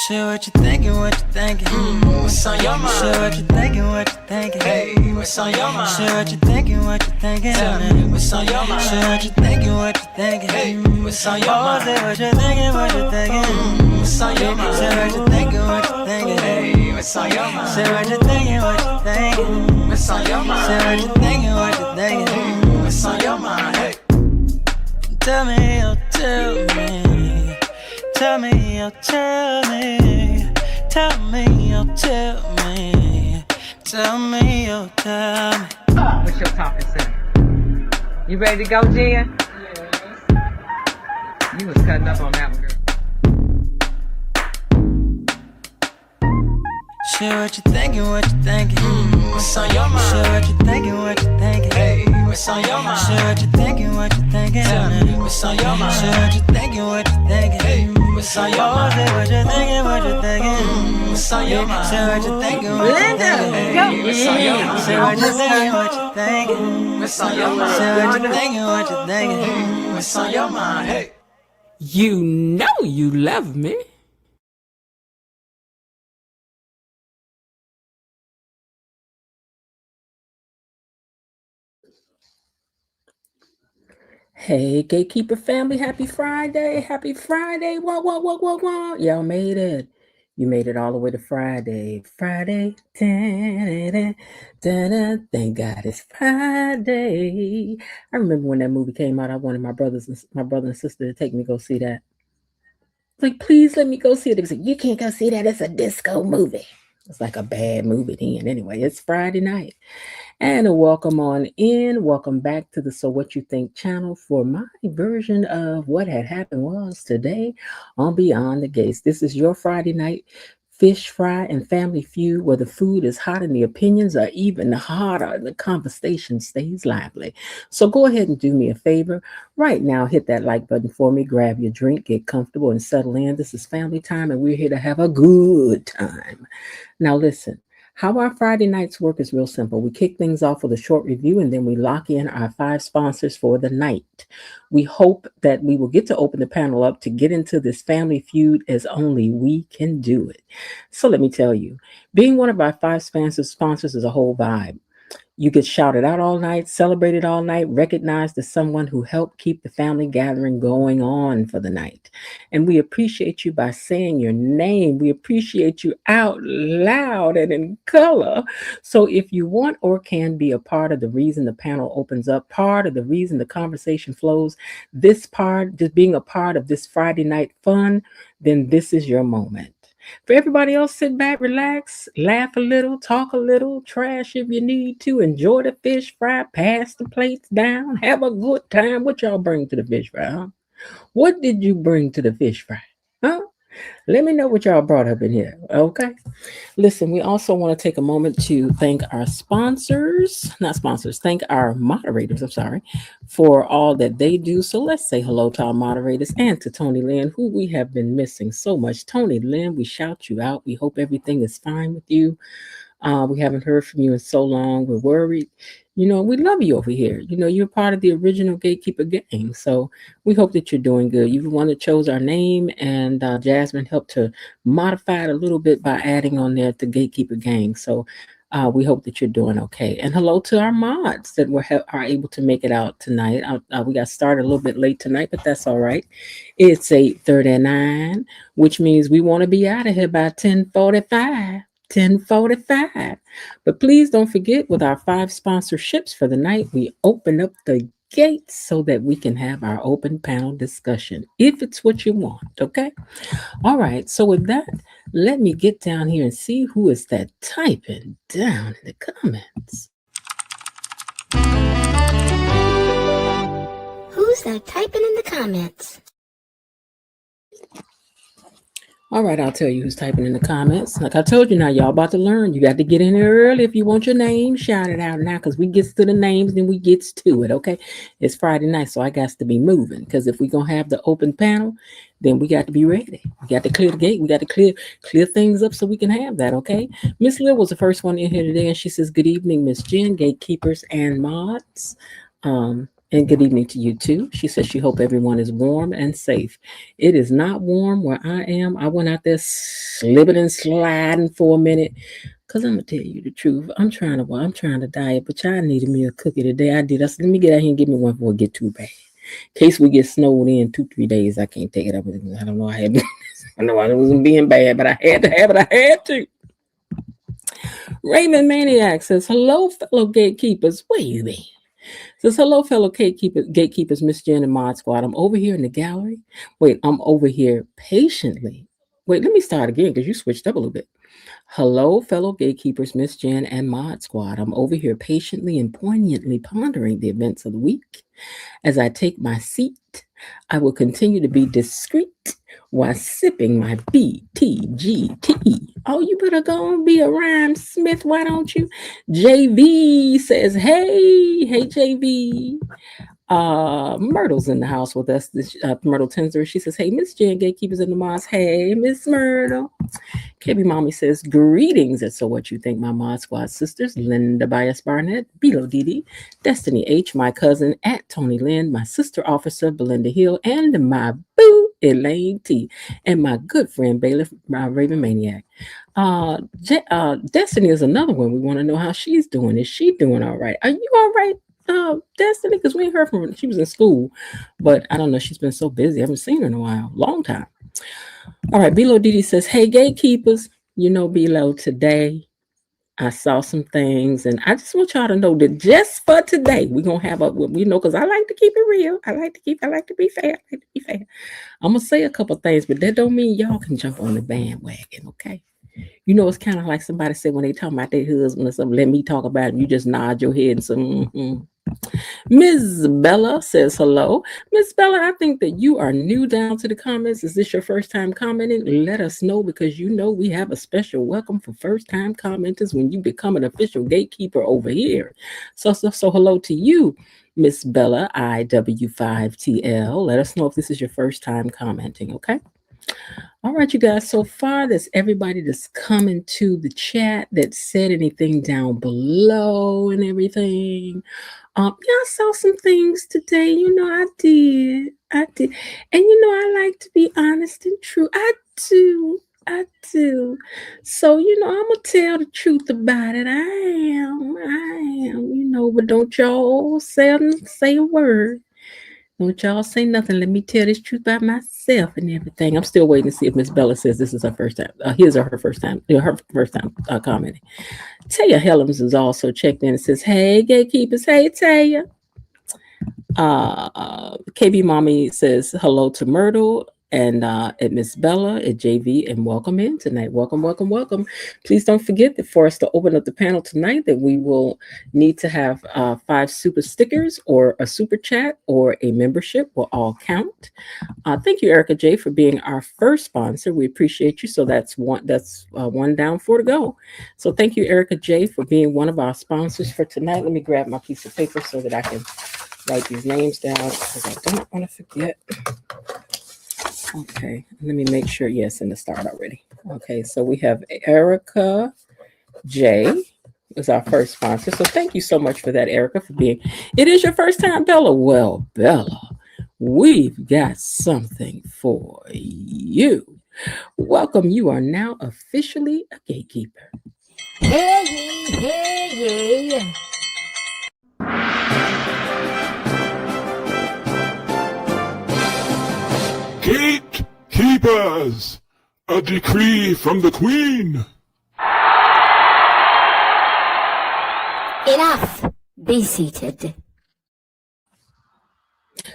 Share what you thinking, what you thinking. What's on your mind? Share what you thinking, what you thinking. Hey, what's on your mind? Share what you thinking, what you thinking. Tell me, what's on your mind? Share what you thinking, what you thinking. Hey, what's on your Oh, mind? say what you thinking, what you thinking. What's on your mind? Share what you thinking, what you thinking. Hey, what's on your mind? Share what you thinking, what you thinking. What's on your mind? Share what you thinking, what you thinking. What's on your mind? Hey, Tell me, oh, tell me. Tell me, oh, tell me. Tell me, oh, tell me. Tell me, oh, tell me. What's your talking to? You ready to go, Jen? Yes. You was cutting up on that one, girl. Share what you thinking, what you thinking. what's on your mind? Share what you thinking, what you thinking. Hey, what's on your mind? Share what you thinking, what you thinking. Tell me, what's on your mind? Share what you thinking, what you thinking. Hey, what's on your Oh, mind? say what you thinking, what you thinking. What's on your mind? Share what you thinking, what you thinking. Hey, what's on your mind? Share what you thinking, what you thinking. What's on your mind? Share what you thinking, what you thinking. What's on your mind? Hey. You know you love me. Hey, Gatekeeper family, happy Friday. Happy Friday. What? Y'all made it. You made it all the way to Friday. Friday. Da-da-da, da-da. Thank God it's Friday. I remember when that movie came out, I wanted my brother and sister to take me go see that. Like, please let me go see it. They said, you can't go see that. It's a disco movie. It's like a bad movie then. Anyway, it's Friday night. And welcome on in. Welcome back to the So What You Think channel for my version of what had happened was today on Beyond the Gates. This is your Friday night fish fry and family feud where the food is hot and the opinions are even hotter and the conversation stays lively. So go ahead and do me a favor. Right now, hit that like button for me. Grab your drink, get comfortable and settle in. This is family time and we're here to have a good time. Now listen. How our Friday nights work is real simple. We kick things off with a short review and then we lock in our 5 sponsors for the night. We hope that we will get to open the panel up to get into this family feud as only we can do it. So let me tell you, being one of our 5 sponsors is a whole vibe. You get shouted out all night, celebrated all night, recognized as someone who helped keep the family gathering going on for the night. And we appreciate you by saying your name. We appreciate you out loud and in color. So if you want or can be a part of the reason the panel opens up, part of the reason the conversation flows, this part, just being a part of this Friday night fun, then this is your moment. For everybody else, sit back, relax, laugh a little, talk a little, trash if you need to, enjoy the fish fry, pass the plates down, have a good time. What y'all bring to the fish fry, huh? What did you bring to the fish fry? Huh? Let me know what y'all brought up in here, okay? Listen, we also want to take a moment to thank our thank our moderators, for all that they do. So let's say hello to our moderators and to Tony Lynn, who we have been missing so much. Tony Lynn, we shout you out. We hope everything is fine with you. We haven't heard from you in so long. We're worried. You know, we love you over here. You know, you're part of the original Gatekeeper gang. So we hope that you're doing good. You're the one that chose our name, and Jasmine helped to modify it a little bit by adding on there the Gatekeeper gang. So we hope that you're doing okay. And hello to our mods that are able to make it out tonight. We got started a little bit late tonight, but that's all right. It's 8:39, which means we want to be out of here by 10:45. 10:45. But please don't forget, with our 5 sponsorships for the night, we open up the gates so that we can have our open panel discussion, if it's what you want, okay? All right, so with that, let me get down here and see who is that typing down in the comments. Who's that typing in the comments? All right, I'll tell you who's typing in the comments. Like I told you, now y'all about to learn. You got to get in there early if you want your name shouted out now, because we gets to the names, then we gets to it, okay? It's Friday night, so I got to be moving, because if we're going to have the open panel, then we got to be ready. We got to clear the gate. We got to clear things up so we can have that, okay? Miss Lil was the first one in here today, and she says, good evening, Miss Jen, gatekeepers and mods. And good evening to you too. She says she hope everyone is warm and safe. It is not warm where I am. I went out there slipping and sliding for a minute. Cause I'm gonna tell you the truth. I'm trying to diet, but y'all needed me a cookie today. I did. I said, let me get out here and give me one before it get too bad. In case we get snowed in 2-3 days, I can't take it up. I don't know. I know I wasn't being bad, but I had to have it. I had to. Raymond Maniac says, hello, fellow gatekeepers. Where you been? Says, hello, fellow gatekeepers, Miss Jen and Mod Squad. I'm over here in the gallery. Wait, I'm over here patiently. Wait, let me start again because you switched up a little bit. Hello, fellow gatekeepers, Miss Jen and Mod Squad. I'm over here patiently and poignantly pondering the events of the week. As I take my seat, I will continue to be discreet while sipping my BTGT. Oh, you better go and be a rhyme smith, why don't you? JV says, hey JV. Myrtle's in the house with us. This Myrtle Tensor. She says, hey, Miss Jen, gatekeepers in the Moss. Hey, Miss Myrtle. KB Mommy says, greetings. And so what you think, my Mod Squad sisters, Linda Bias Barnett, Bilo Didi, Destiny H, my cousin at Tony Lynn, my sister officer, Belinda Hill, and my boo, Elaine T, and my good friend, Bailiff Raven Maniac. Destiny is another one. We want to know how she's doing. Is she doing all right? Are you all right, Destiny? Because we ain't heard from her. She was in school, but I don't know. She's been so busy. I haven't seen her in a while. Long time. All right. Bilo Didi says, hey, gatekeepers. You know, Bilo, today I saw some things, and I just want y'all to know that just for today, we're going to have because I like to keep it real. I like to be fair. I'm going to say a couple things, but that don't mean y'all can jump on the bandwagon, okay? You know, it's kind of like somebody said when they talk about their husband or something, let me talk about it. You just nod your head and say, Ms. Bella says hello. Ms. Bella, I think that you are new down to the comments. Is this your first time commenting? Let us know, because you know we have a special welcome for first time commenters when you become an official gatekeeper over here. So hello to you, Miss Bella, IW5TL. Let us know if this is your first time commenting, okay? All right, you guys. So far, there's everybody that's coming to the chat that said anything down below and everything. Yeah, I saw some things today. You know, I did. And you know, I like to be honest and true. I do. So, you know, I'm gonna tell the truth about it. I am. You know, but don't y'all say a word. Don't y'all say nothing. Let me tell this truth about myself and everything. I'm still waiting to see if Miss Bella says this is her first time. His or her first time. Her first time commenting. Taya Helms is also checked in and says, hey, gatekeepers. Hey, Taya. KB Mommy says hello to Myrtle and at Miss Bella at JV, and welcome in tonight. Welcome. Please don't forget that for us to open up the panel tonight, that we will need to have 5 super stickers or a super chat or a membership will all count. Thank you, Erica J, for being our first sponsor. We appreciate you. So that's one down, 4 to go. So thank you, Erica J, for being one of our sponsors for tonight. Let me grab my piece of paper so that I can write these names down, because I don't want to forget. Okay, let me make sure. Yes, in the start already. Okay, so we have Erica J is our first sponsor. So thank you so much for that, Erica, for being. It is your first time, Bella. Well, Bella, we've got something for you. Welcome. You are now officially a gatekeeper. Hey. Gatekeepers, a decree from the Queen. Enough. Be seated.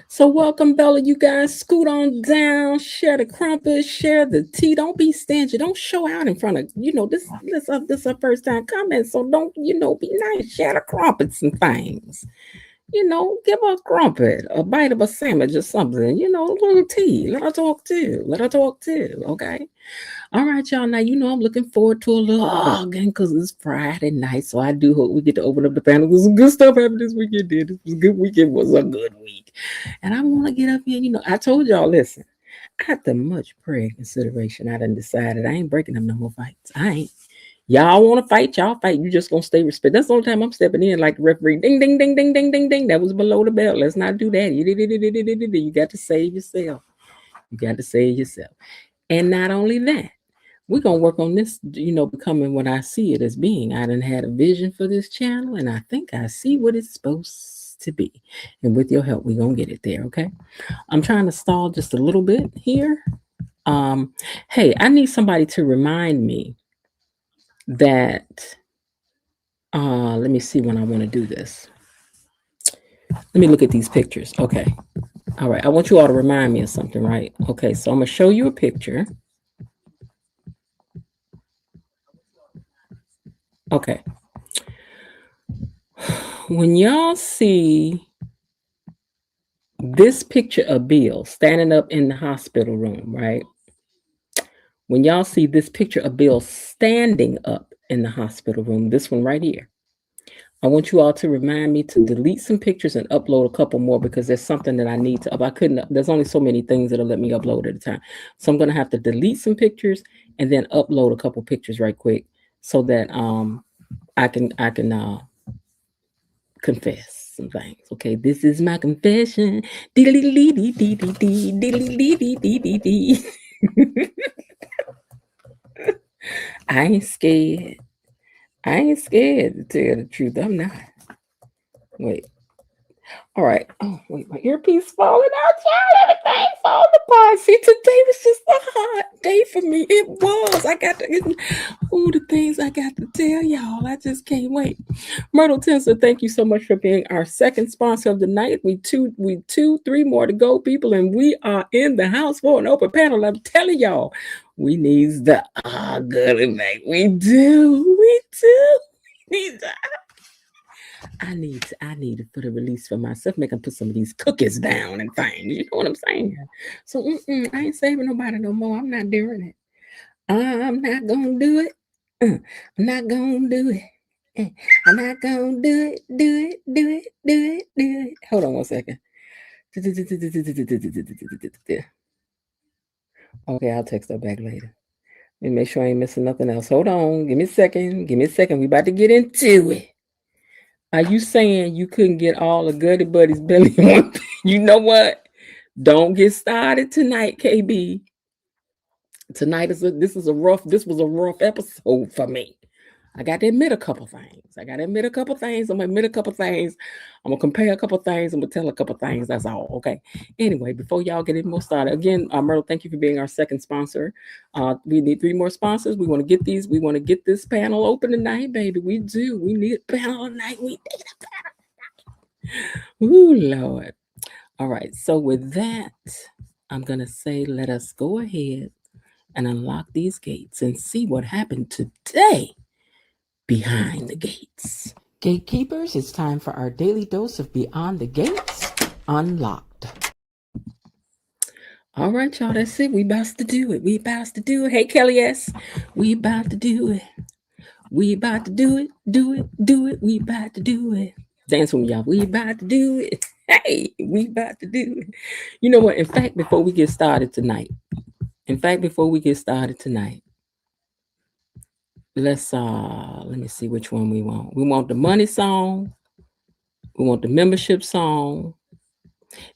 So welcome, Bella. You guys scoot on down, share the crumpets, share the tea. Don't be stingy. Don't show out in front of, this is our first time comment. So don't, be nice. Share the crumpets and things. Give her a crumpet, a bite of a sandwich or something, a little tea. Let her talk too. Okay. All right, y'all. Now, I'm looking forward to a little hugging because it's Friday night. So I do hope we get to open up the panel. There's some good stuff happened this weekend. This was a good weekend. Was a good week. And I want to get up here. I told y'all, listen, after much prayer and consideration, I done decided I ain't breaking up no more fights. I ain't. Y'all want to fight? Y'all fight. You just gonna stay respect. That's the only time I'm stepping in like referee. Ding, ding, ding, ding, ding, ding, ding. That was below the belt. Let's not do that. You got to save yourself. You got to save yourself. And not only that, we're gonna work on this, becoming what I see it as being. I done had a vision for this channel, and I think I see what it's supposed to be. And with your help, we're gonna get it there. Okay. I'm trying to stall just a little bit here. Hey, I need somebody to remind me that let me see when I want to do this. Let me look at these pictures. Okay. All right. I want you all to remind me of something, right? Okay. So I'm going to show you a picture. Okay. When y'all see this picture of Bill standing up in the hospital room, right? When y'all see this picture of Bill standing up in the hospital room, this one right here, I want you all to remind me to delete some pictures and upload a couple more because there's something that I need to up. There's only so many things that'll let me upload at a time. So I'm going to have to delete some pictures and then upload a couple pictures right quick so that I can confess some things. Okay, this is my confession. I ain't scared. I ain't scared to tell the truth. I'm not. Wait. All right. Oh, wait, my earpiece falling out, child. Everything falling apart. See, today was just a hard day for me. It was. I got to the things I got to tell y'all. I just can't wait. Myrtle Tinsel, thank you so much for being our second sponsor of the night. We three more to go, people, and we are in the house for an open panel. I'm telling y'all, we need the arga tonight. We do. We need that. I need to put a release for myself. Make them put some of these cookies down and things. You know what I'm saying? So I ain't saving nobody no more. I'm not doing it. I'm not gonna do it. I'm not gonna do it. I'm not gonna do it. Hold on one second. Okay, I'll text her back later. Let me make sure I ain't missing nothing else. Hold on. Give me a second. We about to get into it. Are you saying you couldn't get all the Gutty Buddies belly on? You know what? Don't get started tonight, KB. Tonight this was a rough episode for me. I got to admit a couple things. I'm gonna admit a couple things. I'm gonna compare a couple things. I'm gonna tell a couple things. That's all. Okay. Anyway, before y'all get any more started, again, Myrtle, thank you for being our second sponsor. We need 3 more sponsors. We want to get these. We want to get this panel open tonight, baby. We do. We need a panel tonight. We need a panel. Ooh, Lord. All right. So with that, I'm gonna say, let us go ahead and unlock these gates and see what happened today behind the gates. Gatekeepers, it's time for our daily dose of Beyond the Gates Unlocked. All right, y'all, that's it. We about to do it. Hey, Kelly S. We about to do it. We about to do it. We about to do it. Dance with me, y'all. We about to do it. Hey, we about to do it. You know what? In fact, before we get started tonight, let's let me see which one we want. We want the money song. We want the membership song.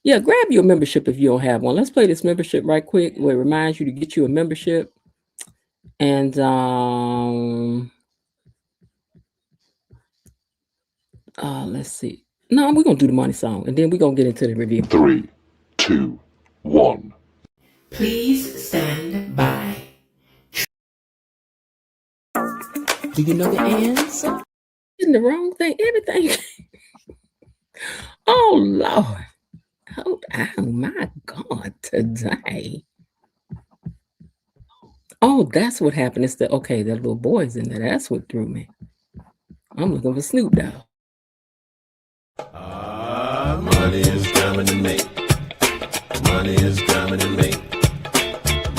Yeah, grab your membership if you don't have one. Let's play this membership right quick where it reminds you to get you a membership. And let's see. No, we're gonna do the money song and then we're gonna get into the review. 3, 2, 1. Please stand by. Do you know the answer? In the wrong thing, everything. Oh Lord. Oh my God, today. Oh, that's what happened. It's that little boy's in there. That's what threw me. I'm looking for Snoop Dogg. Money is coming to me. Money is coming to me.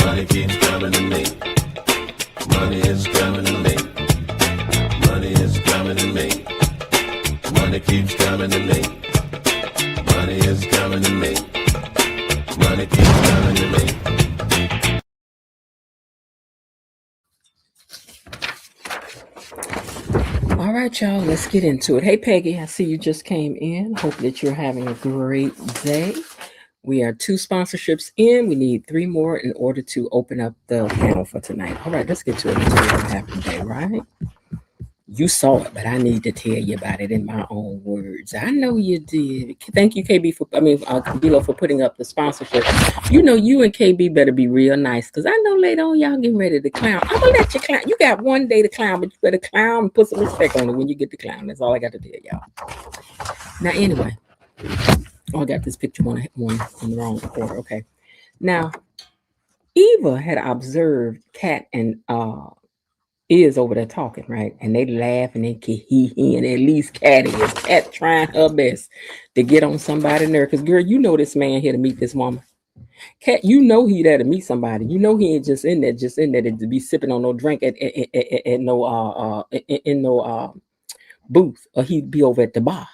Money keeps coming to me. Money is coming to me. Money is coming to me. Money keeps coming to me. Money is coming to me. Money keeps coming to me. right, y'all, let's get into it. Hey, Peggy, I see you just came in. Hope that you're having a great day. We are 2 sponsorships in. We need 3 more in order to open up the panel for tonight. All right, let's get to it and tell you what happened today, right? You saw it, but I need to tell you about it in my own words. I know you did. Thank you, KB, Bilo, for putting up the sponsorship. You know, you and KB better be real nice, because I know later on y'all getting ready to clown. I'm going to let you clown. You got one day to clown, but you better clown and put some respect on it when you get to clown. That's all I got to tell y'all. Now, anyway. Oh, I got this picture one in the wrong order. Okay. Now, Eva had observed Kat and is over there talking, right? And they laugh and they hee and at least Kat is. Kat trying her best to get on somebody's nerve. Because, girl, you know this man here to meet this woman. Kat, you know he there to meet somebody. You know he ain't just in there to be sipping on no drink at no booth, or he'd be over at the bar.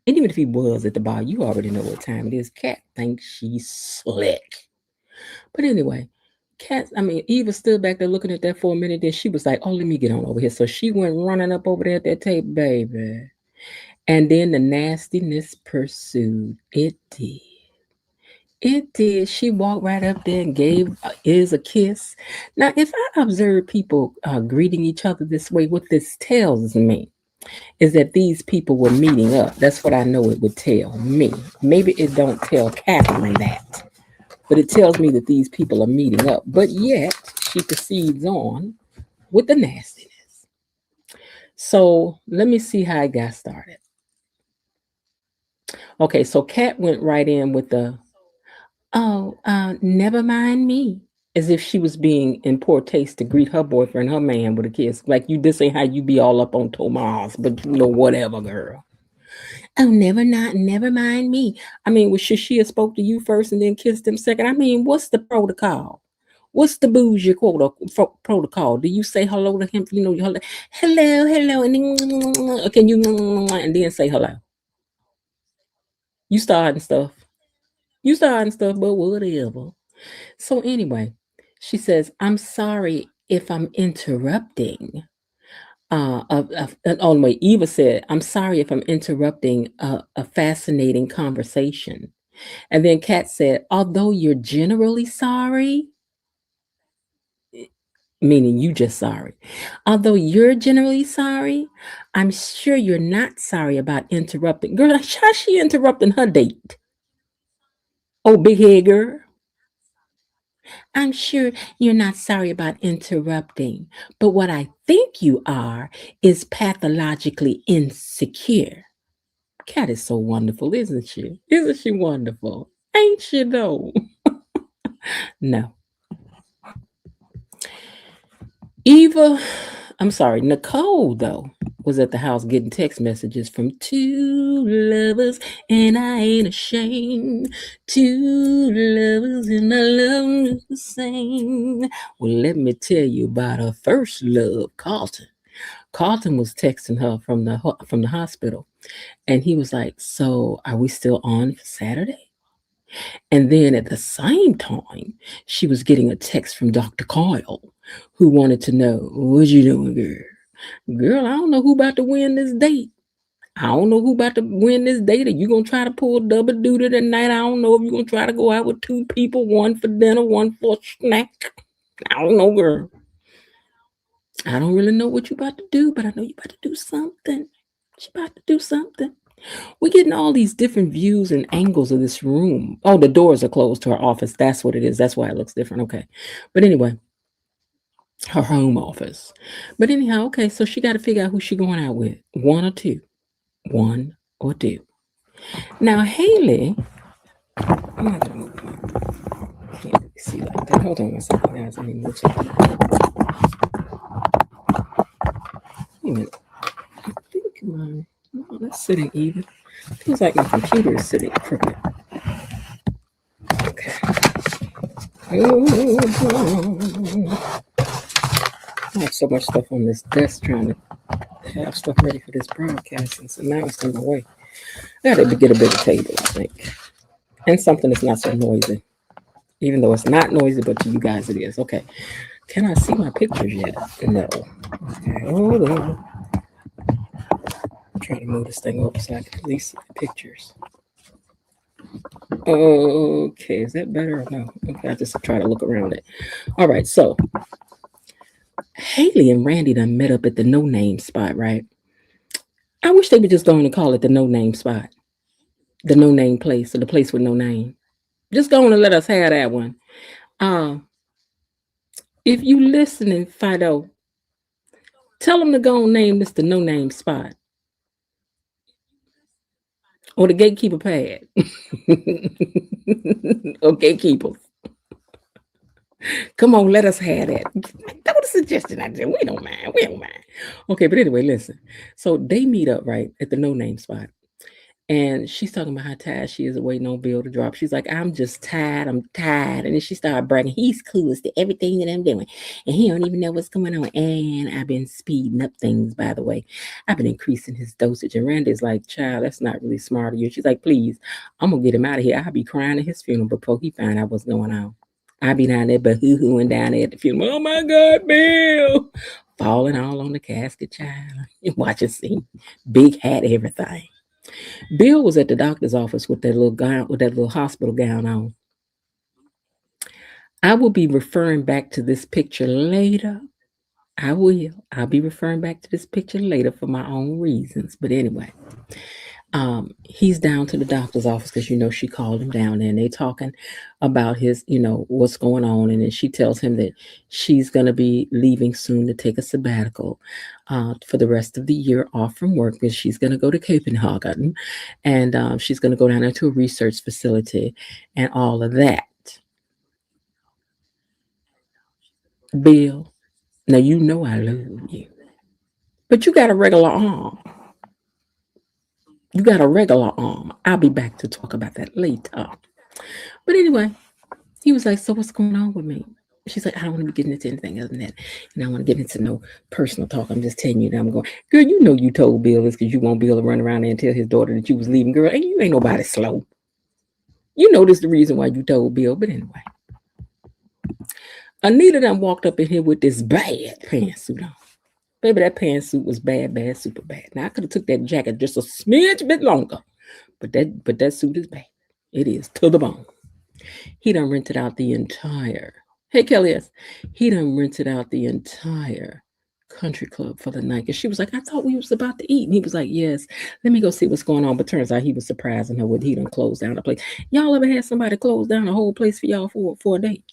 And even if he was at the bar, you already know what time it is. Kat thinks she's slick. But anyway, Eva stood back there looking at that for a minute. Then she was like, oh, let me get on over here. So she went running up over there at that table, baby. And then the nastiness pursued. It did. It did. She walked right up there and gave Iz a kiss. Now, if I observe people greeting each other this way, what this tells me is that these people were meeting up. That's what I know it would tell me. Maybe it don't tell Catherine that, but it tells me that these people are meeting up. But yet, she proceeds on with the nastiness. So let me see how I got started. Okay, so Kat went right in with the, never mind me. As if she was being in poor taste to greet her boyfriend, her man, with a kiss. Like, this ain't how you be all up on Tomas, but whatever, girl. Oh, never mind me. I mean, should she have spoke to you first and then kissed him second? I mean, what's the protocol? What's the bougie protocol? Do you say hello to him? Hello, and then can you and then say hello? You starting stuff, but whatever. So anyway, she says, I'm sorry if I'm interrupting. Eva said, I'm sorry if I'm interrupting a fascinating conversation. And then Kat said, although you're generally sorry, meaning you just sorry. Although you're generally sorry, I'm sure you're not sorry about interrupting. Girl, how's she interrupting her date? Oh, big head girl. I'm sure you're not sorry about interrupting, but what I think you are is pathologically insecure. Kat is so wonderful, isn't she? Isn't she wonderful? Ain't she though? No. Nicole, though, was at the house getting text messages from 2 lovers, and I ain't ashamed. 2 lovers, and I love the same. Well, let me tell you about her first love, Carlton. Carlton was texting her from the hospital, and he was like, so are we still on for Saturday? And then at the same time, she was getting a text from Dr. Kyle, who wanted to know, what you doing, girl? Girl, I don't know who about to win this date. I don't know who about to win this date. Are you going to try to pull double duty tonight? I don't know if you're going to try to go out with 2 people, one for dinner, one for a snack. I don't know, girl. I don't really know what you're about to do, but I know you're about to do something. She's about to do something. We're getting all these different views and angles of this room. Oh, the doors are closed to her office. That's what it is. That's why it looks different. Okay. But anyway, her home office. But anyhow, okay, so she got to figure out who she's going out with. 1 or 2. 1 or 2. Now, Haley, I'm not going to move my, can't really see like that. Hold on a second, guys. I mean, wait a minute. I think that's sitting even. Feels like my computer is sitting crooked. Okay. I have so much stuff on this desk trying to have stuff ready for this broadcast, and so now it's in my way. I gotta get a bigger table, I think. And something that's not so noisy. Even though it's not noisy, but to you guys it is. Okay. Can I see my pictures yet? No. Okay, hold on. trying to move this thing over so I can at least see the pictures. Okay, is that better or no? Okay, I just try to look around it. All right, so Haley and Randy done met up at the No Name spot, right? I wish they would just go on and call it the No Name spot, the No Name place, or the place with no name. Just go on and let us have that one. If you listening, Fido, tell them to go and name this the No Name spot or the gatekeeper pad or gatekeepers. Come on, let us have that. That was a suggestion I did. We don't mind. We don't mind. Okay, but anyway, listen. So they meet up right at the No Name spot. And she's talking about how tired she is waiting on Bill to drop. She's like, I'm just tired. I'm tired. And then she started bragging, he's clueless to everything that I'm doing. And he don't even know what's going on. And I've been speeding up things, by the way. I've been increasing his dosage. And Randy's like, child, that's not really smart of you. She's like, please, I'm going to get him out of here. I'll be crying at his funeral before he find out what's going on. I'll be down there boo-hooing down there at the funeral. Oh, my God, Bill. Falling all on the casket, child. You watch it see. Big hat, everything. Bill was at the doctor's office with that little gown, with that little hospital gown on. I will be referring back to this picture later. I will. I'll be referring back to this picture later for my own reasons. But anyway, he's down to the doctor's office because, she called him down there and they talking about his, what's going on. And then she tells him that she's going to be leaving soon to take a sabbatical for the rest of the year off from work because she's going to go to Copenhagen and she's going to go down there to a research facility and all of that. Bill, now I love you, but you got a regular arm. You got a regular arm. I'll be back to talk about that later. But anyway, he was like, so what's going on with me? She's like, I don't want to be getting into anything other than that. And I don't want to get into no personal talk. I'm just telling you that I'm going, girl, you told Bill this because you want Bill to run around there and tell his daughter that you was leaving. Girl, and you ain't nobody slow. This the reason why you told Bill. But anyway, Anita done walked up in here with this bad pantsuit on. Baby, that pantsuit was bad, super bad. Now I could have took that jacket just a smidge bit longer, but that suit is bad. It is to the bone. He done rented out the entire. Hey, Kelly, he done rented out the entire country club for the night. Cause she was like, I thought we was about to eat, and he was like, yes. Let me go see what's going on. But turns out he was surprising her with he done closed down the place. Y'all ever had somebody close down a whole place for y'all for a date?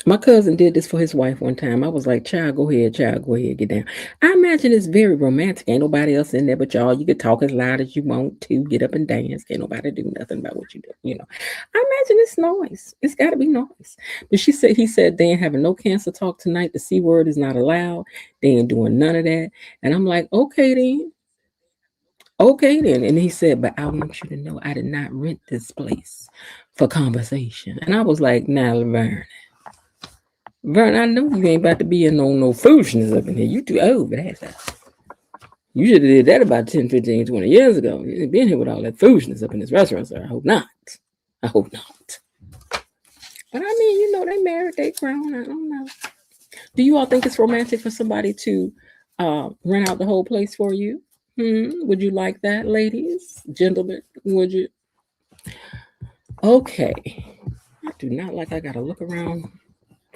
My cousin did this for his wife one time. I was like, child, go ahead, get down. I imagine it's very romantic. Ain't nobody else in there but y'all. You could talk as loud as you want to, get up and dance. Can't nobody do nothing about what you do, I imagine it's noise. It's got to be noise. But he said they ain't having no cancer talk tonight. The C word is not allowed. They ain't doing none of that. And I'm like, okay then. And he said, but I want you to know I did not rent this place for conversation. And I was like, now, Vern, I know you ain't about to be in no foolishness up in here. You too old for that stuff. You should have did that about 10, 15, 20 years ago. You ain't been here with all that foolishness up in this restaurant, sir. I hope not. But I mean, they married, they grown. I don't know. Do you all think it's romantic for somebody to rent out the whole place for you? Would you like that, ladies, gentlemen? Would you? Okay. I do not like I got to look around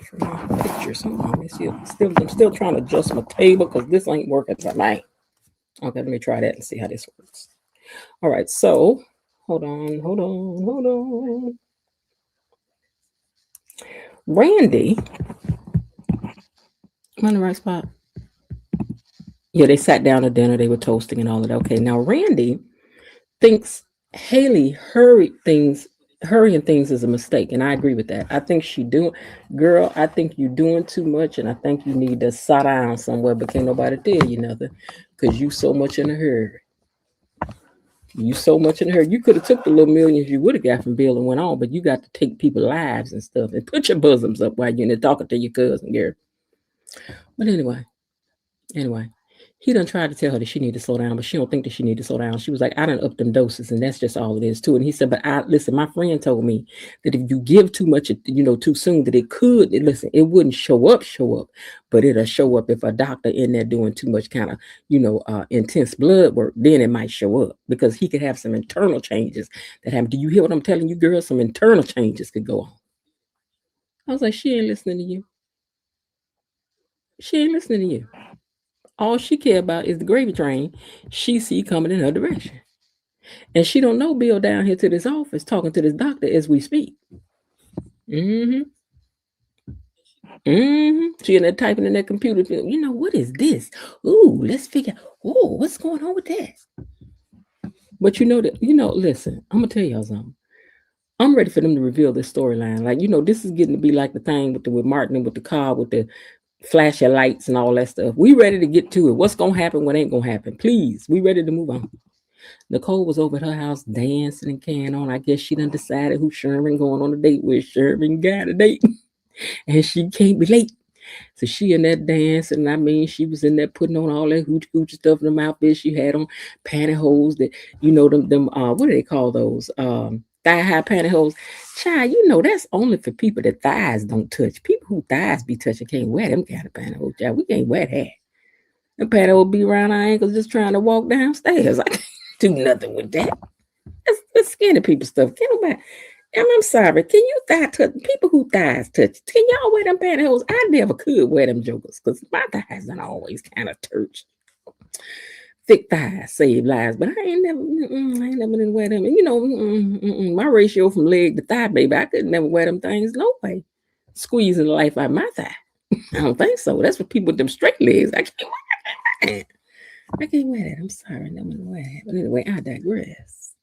for my pictures. Hold on, let me see. I'm still trying to adjust my table because this ain't working tonight. Okay, let me try that and see how this works. All right, so hold on. Randy, am I in the right spot? Yeah, they sat down at dinner. They were toasting and all of that. Okay, now Randy thinks Haley hurrying things is a mistake, and I agree with that. I think girl, I think you're doing too much, and I think you need to sit down somewhere, but can't nobody tell you nothing because you so much in a hurry. You could have took the little millions you would have got from Bill and went on, but you got to take people's lives and stuff and put your bosoms up while you're in there talking to your cousin, girl. But anyway, He done tried to tell her that she need to slow down, but she don't think that she need to slow down. She was like, I done up them doses, and that's just all it is too. And he said, but listen, my friend told me that if you give too much, too soon, that it could, listen, it wouldn't show up, but it'll show up if a doctor in there doing too much kind of, intense blood work, then it might show up because he could have some internal changes that happen. Do you hear what I'm telling you, girls? Some internal changes could go on. I was like, she ain't listening to you. She ain't listening to you. All she care about is the gravy train she see coming in her direction. And she don't know Bill down here to this office talking to this doctor as we speak. Mm-hmm. Mm-hmm. She in there typing in that computer. What is this? Ooh, let's figure out, what's going on with that? But listen, I'm gonna tell y'all something. I'm ready for them to reveal this storyline. Like, this is getting to be like the thing with Martin and with the car, with the flashing lights and all that stuff. We ready to get to it. What's gonna happen? What ain't gonna happen? Please, we ready to move on. Nicole was over at her house dancing and carrying on. I guess she done decided who Sherman going on a date with. Sherman got a date, and she can't be late. So she in that dancing. I mean, she was in there putting on all that hoochie stuff in them outfits. She had on pantyhose that, them what do they call those? Thigh-high pantyhose. Child, that's only for people that thighs don't touch. People who thighs be touching can't wear them kind of pantyhose. Child, we can't wear that. The pantyhose be around our ankles just trying to walk downstairs. I can't do nothing with that. That's skinny people stuff. Can't nobody. I'm sorry. Can you thigh touch people who thighs touch? Can y'all wear them pantyhose? I never could wear them jokers because my thighs are always kind of turch. Thick thighs save lives, but I ain't never been wear them. And my ratio from leg to thigh, baby, I could never wear them things. No way. Squeezing the life out of my thigh. I don't think so. That's for people with them straight legs. I can't wear that. I can't wear that. I'm sorry. Never wear that. But anyway, I digress.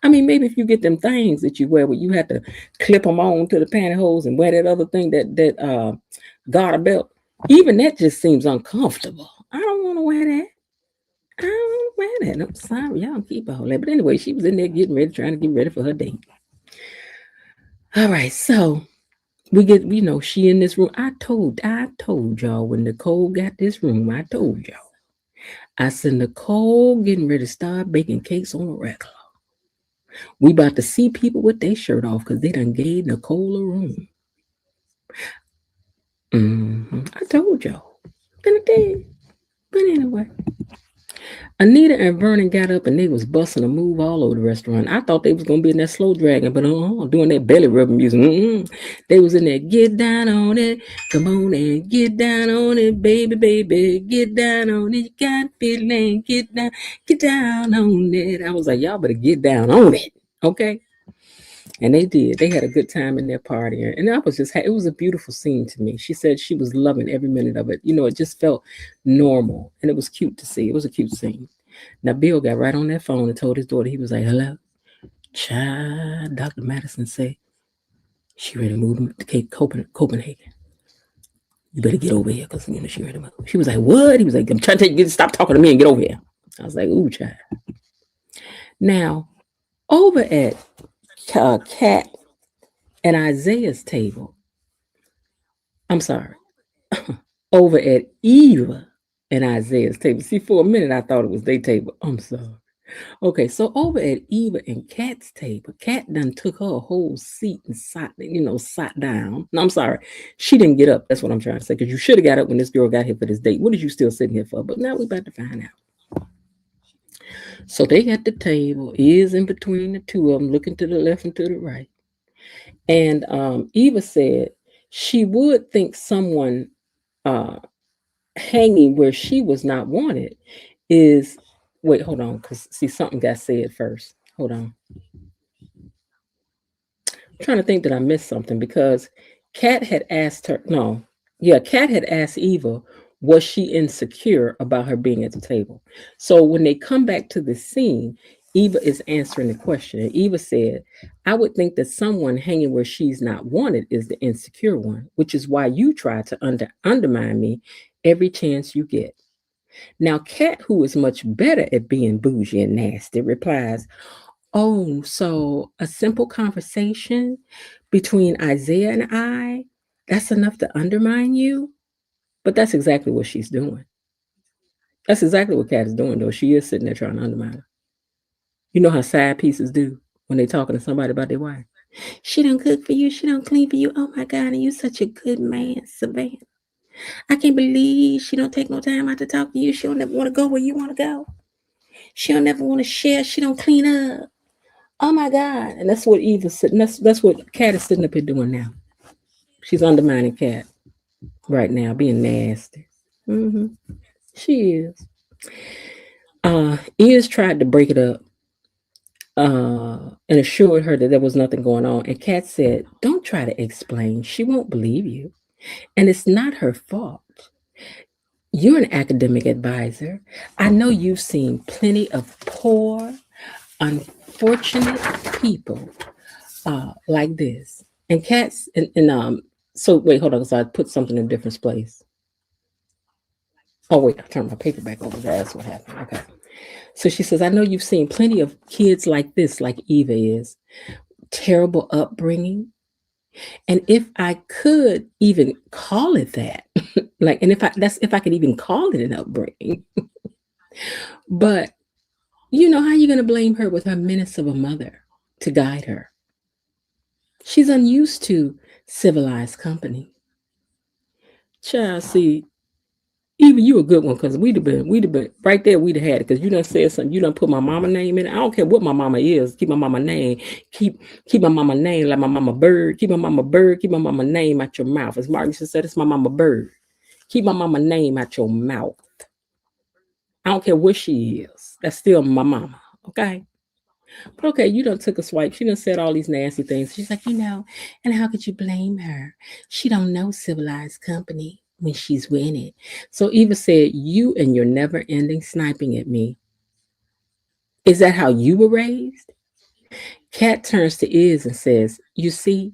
I mean, maybe if you get them things that you wear where you have to clip them on to the pantyhose and wear that other thing that garter belt, even that just seems uncomfortable. I don't want to wear that. I don't want to wear that. I'm sorry. Y'all keep all that. But anyway, she was in there getting ready, trying to get ready for her date. All right. So we get, she in this room. I told y'all when Nicole got this room, I told y'all. I said, Nicole getting ready to start baking cakes on a regular. We about to see people with their shirt off because they done gave Nicole a room. I told y'all. But I did. But anyway. Anita and Vernon got up and they was busting a move all over the restaurant. I thought they was going to be in that slow dragon, but doing that belly rubbing music. They was in there, get down on it. Come on and get down on it, baby, baby. Get down on it. You got a feeling. Get down on it. I was like, y'all better get down on it. Okay. And they did. They had a good time in their party. And I was it was a beautiful scene to me. She said she was loving every minute of it. It just felt normal. And it was cute to see. It was a cute scene. Now, Bill got right on that phone and told his daughter, he was like, hello, child, Dr. Madison said, she ready to move to Cape Copenhagen. You better get over here because, she ready to move. She was like, what? He was like, I'm trying to stop talking to me and get over here. I was like, ooh, child. Now, over at Kat and Isaiah's table, I'm sorry, over at Eva and Isaiah's table. See, for a minute, I thought it was their table. I'm sorry. Okay, so over at Eva and Kat's table, Kat done took her a whole seat and sat down. No, I'm sorry. She didn't get up. That's what I'm trying to say, because you should have got up when this girl got here for this date. What are you still sitting here for? But now we're about to find out. So they at the table, ears in between the two of them, looking to the left and to the right. And Eva said she would think someone hanging where she was not wanted is, wait, hold on, because see, something got said first. Hold on. I'm trying to think that I missed something because Kat had asked her, Kat had asked Eva, was she insecure about her being at the table? So when they come back to the scene, Eva is answering the question. And Eva said, I would think that someone hanging where she's not wanted is the insecure one, which is why you try to undermine me every chance you get. Now, Kat, who is much better at being bougie and nasty, replies, oh, so a simple conversation between Isaiah and I, that's enough to undermine you? But that's exactly what she's doing. That's exactly what Kat is doing, though. She is sitting there trying to undermine her. You know how side pieces do when they talking to somebody about their wife. She don't cook for you. She don't clean for you. Oh my God, and you such a good man, Savannah. I can't believe she don't take no time out to talk to you. She don't never want to go where you want to go. She don't never want to share. She don't clean up. Oh my God. And that's what Eve is sitting. That's what Kat is sitting up here doing now. She's undermining Kat right now, being nasty. She is. Ears tried to break it up and assured her that there was nothing going on. And Kat said, don't try to explain. She won't believe you. And it's not her fault. You're an academic advisor. I know you've seen plenty of poor, unfortunate people like this. And Kat's so wait, hold on, so I put something in a different place. Oh wait, I turned my paper back over. That's what happened. Okay. So she says, I know you've seen plenty of kids like this, like Eva is. Terrible upbringing. And if I could even call it that, like, and if I could even call it an upbringing, but you know, how are you going to blame her with her menace of a mother to guide her? She's unused to civilized company. Child, see, even you a good one, because we'd have been right there, we'd have had it, because you done said something, you done put my mama name in it. I don't care what my mama is, keep my mama name, keep my mama name like my mama bird, keep my mama name out your mouth. As Martin said, it's my mama bird. Keep my mama name out your mouth. I don't care what she is. That's still my mama, okay? But okay, you done took a swipe. She done said all these nasty things. She's like, and how could you blame her? She don't know civilized company when she's winning. So Eva said, you and your never-ending sniping at me. Is that how you were raised? Kat turns to Iz and says, you see,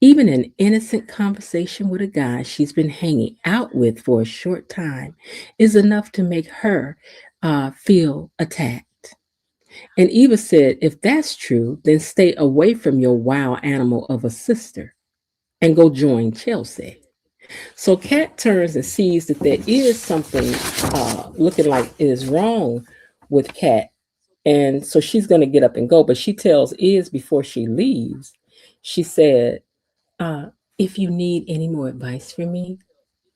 even an innocent conversation with a guy she's been hanging out with for a short time is enough to make her feel attacked. And Eva said, if that's true, then stay away from your wild animal of a sister and go join Chelsea. So Kat turns and sees that there is something looking like it is wrong with Kat. And so she's going to get up and go. But she tells Iz before she leaves, she said, if you need any more advice from me,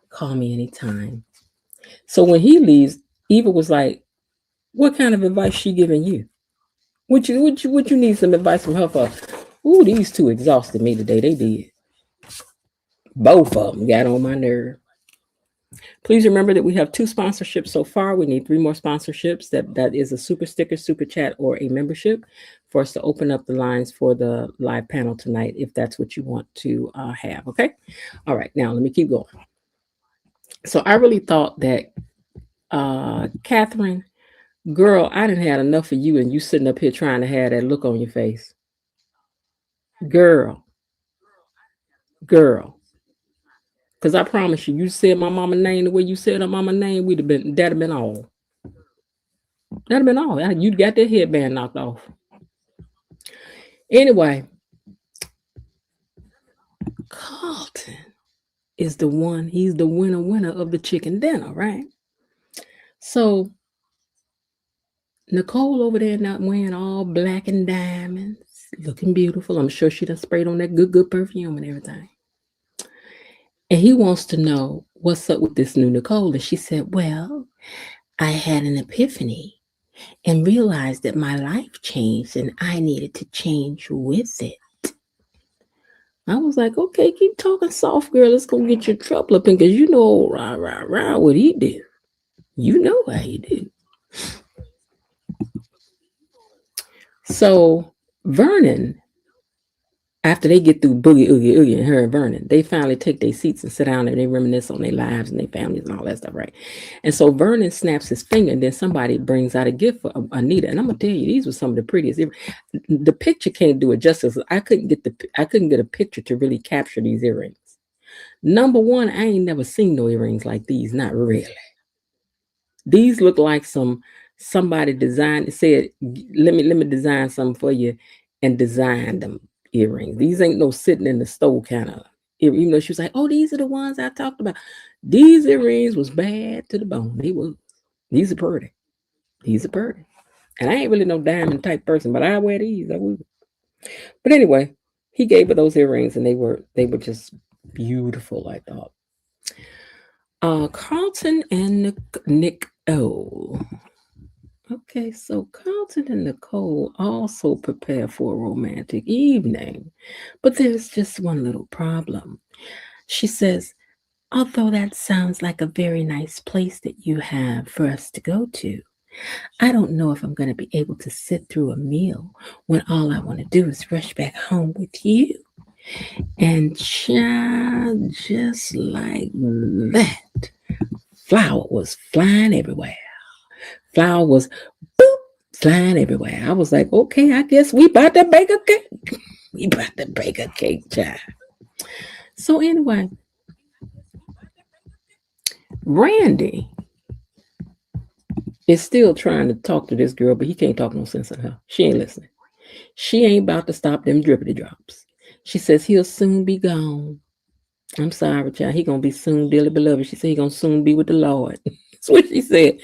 call me anytime. So when he leaves, Eva was like, what kind of advice she giving you? Would you need some advice from her for? Ooh, these two exhausted me today. They did. Both of them got on my nerve. Please remember that we have 2 sponsorships so far. We need 3 more sponsorships. That is a super sticker, super chat, or a membership for us to open up the lines for the live panel tonight, if that's what you want to have. Okay. All right. Now let me keep going. So I really thought that Catherine, girl, I didn't have enough of you, and you sitting up here trying to have that look on your face. Girl. Because I promise you, you said my mama name the way you said her mama name, that'd have been all. That'd have been all. You'd got that headband knocked off. Anyway, Carlton is the one. He's the winner of the chicken dinner, right? So Nicole over there not wearing all black and diamonds, looking beautiful. I'm sure she done sprayed on that good perfume and everything. And he wants to know what's up with this new Nicole. And she said, well, I had an epiphany and realized that my life changed and I needed to change with it. I was like, okay, keep talking soft, girl. Let's go get your trouble up in, because you know, rah, what he do. You know how he do. So Vernon, after they get through Boogie, Oogie, and her and Vernon, they finally take their seats and sit down and they reminisce on their lives and their families and all that stuff, right? And so Vernon snaps his finger, and then somebody brings out a gift for Anita. And I'm gonna tell you, these were some of the prettiest. The picture can't do it justice. I couldn't get a picture to really capture these earrings. Number one, I ain't never seen no earrings like these. Not really. These look like somebody designed, said, let me design something for you, and design them earrings. These ain't no sitting in the store kind of, even though she was like, oh, these are the ones I talked about. These earrings was bad to the bone. They were. These are pretty. These are pretty. And I ain't really no diamond type person, but I wear these. I would. But anyway, he gave her those earrings, and they were just beautiful, I thought. Carlton and Nicole. Okay, so Carlton and Nicole also prepare for a romantic evening, but there's just one little problem. She says, although that sounds like a very nice place that you have for us to go to, I don't know if I'm going to be able to sit through a meal when all I want to do is rush back home with you. And child, just like that, flour was flying everywhere. Flour was boop, flying everywhere. I was like, okay, I guess we about to bake a cake. We about to bake a cake, child. So anyway, Randy is still trying to talk to this girl, but he can't talk no sense in her. She ain't listening. She ain't about to stop them drippity drops. She says he'll soon be gone. I'm sorry, child. He gonna be soon dearly beloved. She said he gonna soon be with the Lord. That's what she said.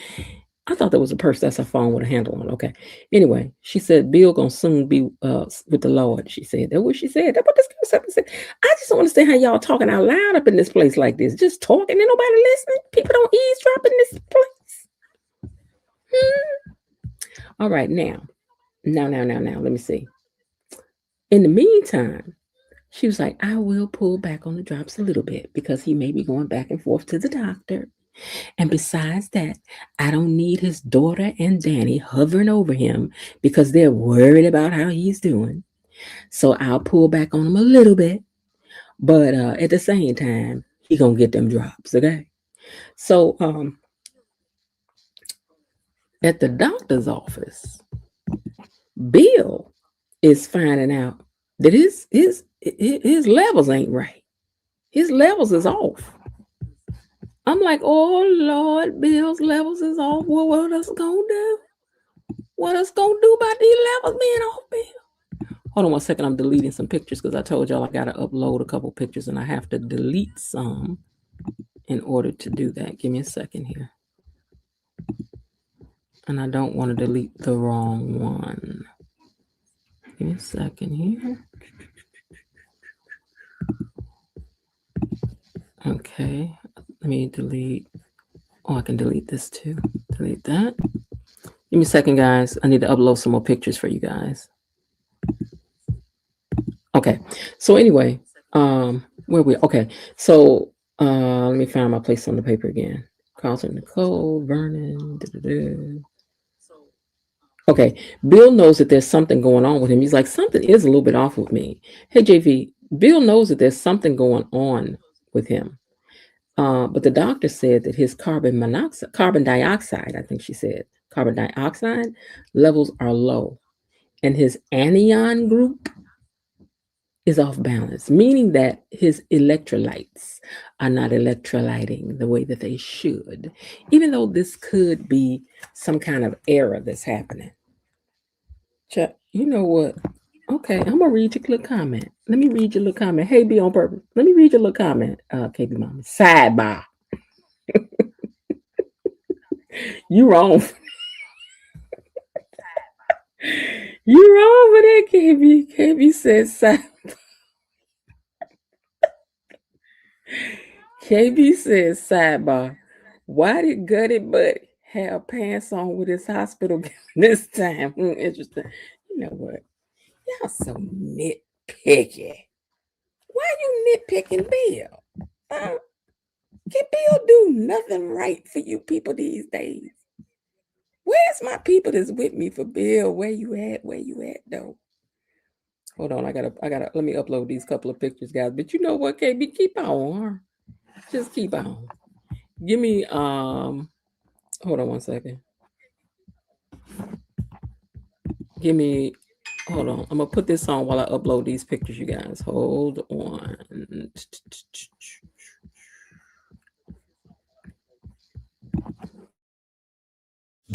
I thought that was a purse. That's a phone with a handle on it. Okay. Anyway, she said Bill gonna soon be with the Lord. She said that's what she said. That's what this girl said. I just don't understand how y'all talking out loud up in this place like this. Just talking, ain't nobody listening. People don't eavesdrop in this place. All right, now. Let me see. In the meantime, she was like, I will pull back on the drops a little bit because he may be going back and forth to the doctor. And besides that, I don't need his daughter and Danny hovering over him because they're worried about how he's doing. So I'll pull back on him a little bit. But at the same time, he gonna get them drops, okay? So at the doctor's office, Bill is finding out that his levels ain't right. His levels is off. I'm like, oh Lord, Bill's levels is off. Well, what us gonna do? What us gonna do about these levels being off, Bill? Hold on 1 second. I'm deleting some pictures because I told y'all I gotta upload a couple pictures and I have to delete some in order to do that. Give me a second here. And I don't want to delete the wrong one. Give me a second here. Okay, let me delete. Oh, I can delete this too. Delete that. Give me a second, guys. I need to upload some more pictures for you guys. Okay, so anyway, where we? Okay, so let me find my place on the paper again. Carlton, Nicole, Vernon. Okay, Bill knows that there's something going on with him. He's like, something is a little bit off with me. Hey, JV, Bill knows that there's something going on with him. But the doctor said that his carbon dioxide, I think she said, carbon dioxide levels are low. And his anion group is off balance, meaning that his electrolytes are not electrolyting the way that they should, even though this could be some kind of error that's happening. You know what? Okay, I'm gonna read your little comment. Let me read your little comment. Hey, be on purpose. Let me read your little comment. KB Mama. Sidebar. You wrong. You wrong for that, KB. KB says sidebar. KB says sidebar. Why did Gutty Buddy have pants on with his hospital gown this time? Interesting. You know what? Y'all so nitpicky. Why you nitpicking Bill? Can Bill do nothing right for you people these days? Where's my people that's with me for Bill? Where you at? Where you at though? Hold on, I gotta let me upload these couple of pictures, guys. But you know what, KB? Keep on. Just keep on. Give me hold on 1 second. Hold on. I'm gonna put this on while I upload these pictures, you guys. Hold on.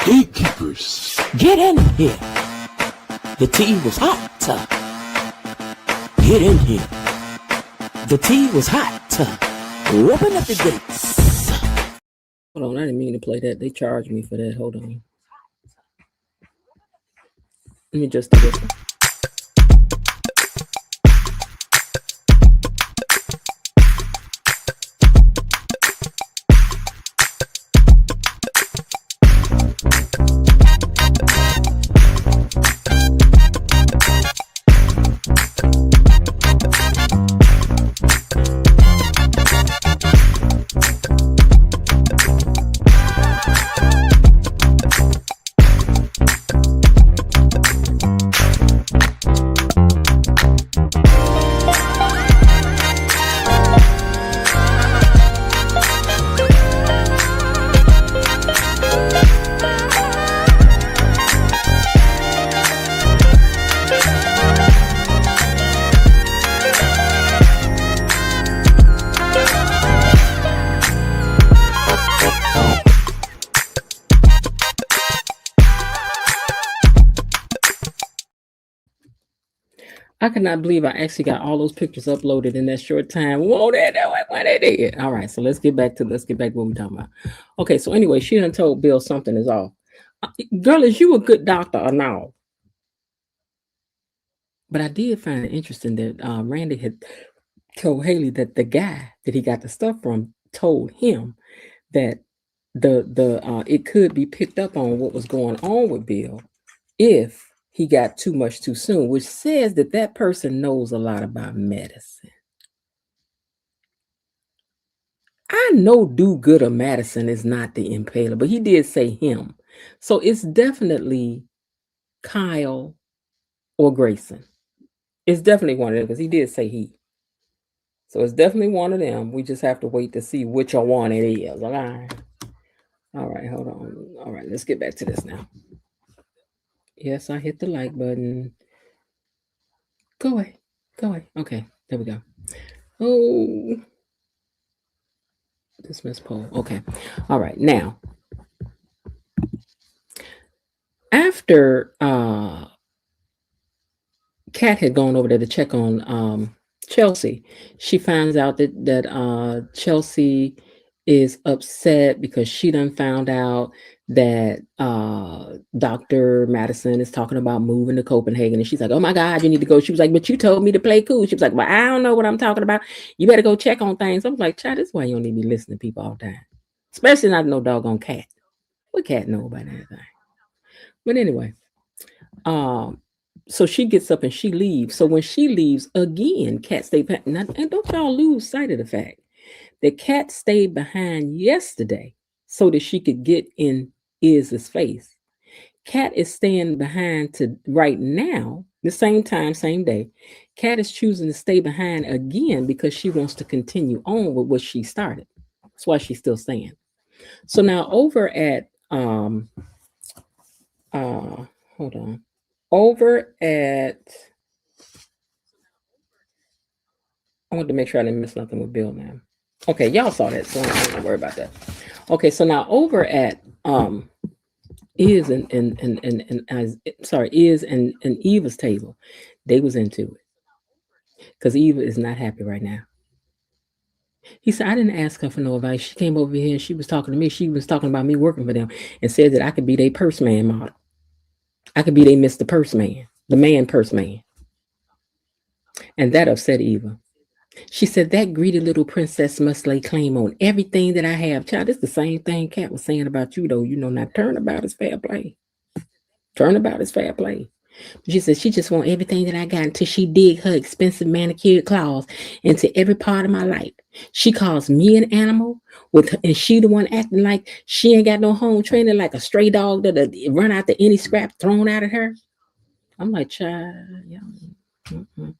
Gatekeepers. Get in here. The tea was hot. Get in here. The tea was hot. Open up the gates. Hold on, I didn't mean to play that. They charged me for that. Hold on. Let me just do this one. I cannot believe I actually got all those pictures uploaded in that short time. Whoa, what they did. All right, so let's get back to what we're talking about. Okay, so anyway, she done told Bill something is off. Girl, is you a good doctor or no? But I did find it interesting that Randy had told Haley that the guy that he got the stuff from told him that it could be picked up on what was going on with Bill if he got too much too soon, which says that person knows a lot about medicine. I know do-gooder Madison is not the impaler, but he did say him. So it's definitely Kyle or Grayson. It's definitely one of them because he did say he. So it's definitely one of them. We just have to wait to see which one it is. All right. All right, hold on. All right, let's get back to this now. Yes, I hit the like button. Go away. Go away. Okay, there we go. Oh. Dismiss poll. Okay. All right. Now, after Kat had gone over there to check on Chelsea, she finds out that Chelsea is upset because she done found out that Dr. Madison is talking about moving to Copenhagen, and she's like, "Oh my God, you need to go." She was like, "But you told me to play cool." She was like, "Well, I don't know what I'm talking about. You better go check on things." I was like, "Child, this is why you don't need to be listening to people all the time, especially not no doggone cat. What cat know about anything?" But anyway, so she gets up and she leaves. So when she leaves again, Kat stayed behind. And don't y'all lose sight of the fact that Kat stayed behind yesterday so that she could get in Iz's face. Kat is staying behind to right now, the same time, same day. Kat is choosing to stay behind again because she wants to continue on with what she started. That's why she's still staying. So now over at hold on. Over at I want to make sure I didn't miss nothing with Bill now. Okay, y'all saw that, so I'm not gonna worry about that. Okay, so now over at Iz and Eva's table, they was into it because Eva is not happy right now. He said, "I didn't ask her for no advice. She came over here and she was talking to me. She was talking about me working for them and said that I could be their purse man model. I could be their Mr. Purse Man, the man purse man." And that upset Eva. She said, "That greedy little princess must lay claim on everything that I have." Child, it's the same thing Kat was saying about you, though. You know, not turnabout is fair play. Turnabout is fair play. She said she just want everything that I got until she dig her expensive manicured claws into every part of my life. She calls me an animal, and she the one acting like she ain't got no home training, like a stray dog that run out to any scrap thrown out at her. I'm like, child, yeah. Mm-mm.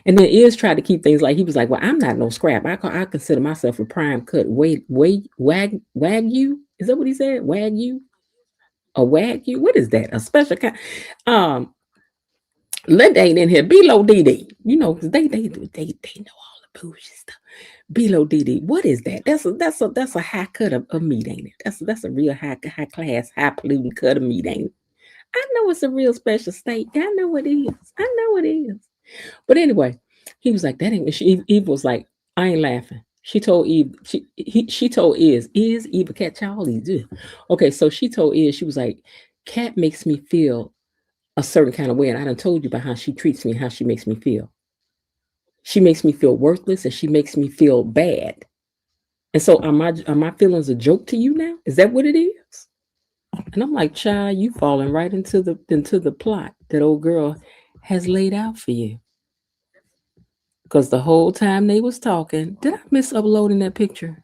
And then Iz tried to keep things like he was like, "Well, I'm not no scrap. I consider myself a prime cut. Wag you? Is that what he said? Wag you? A wagyu? What is that? A special kind?" Linda ain't in here. Below DD. You know, because they know all the bougie stuff. Below DD. What is that? That's a high cut of meat, ain't it? That's a real high class, high polluting cut of meat, ain't it? I know it's a real special steak. I know it is. But anyway, he was like, "That ain't." Eve was like, "I ain't laughing." She told Eve, she told Is Eve a cat child? Okay, so she told Is, she was like, cat makes me feel a certain kind of way. And I done told you about how she treats me and how she makes me feel. She makes me feel worthless and she makes me feel bad. And so are my feelings a joke to you now? Is that what it is? And I'm like, child, you falling right into the plot that old girl has laid out for you. Because the whole time they was talking, did I miss uploading that picture?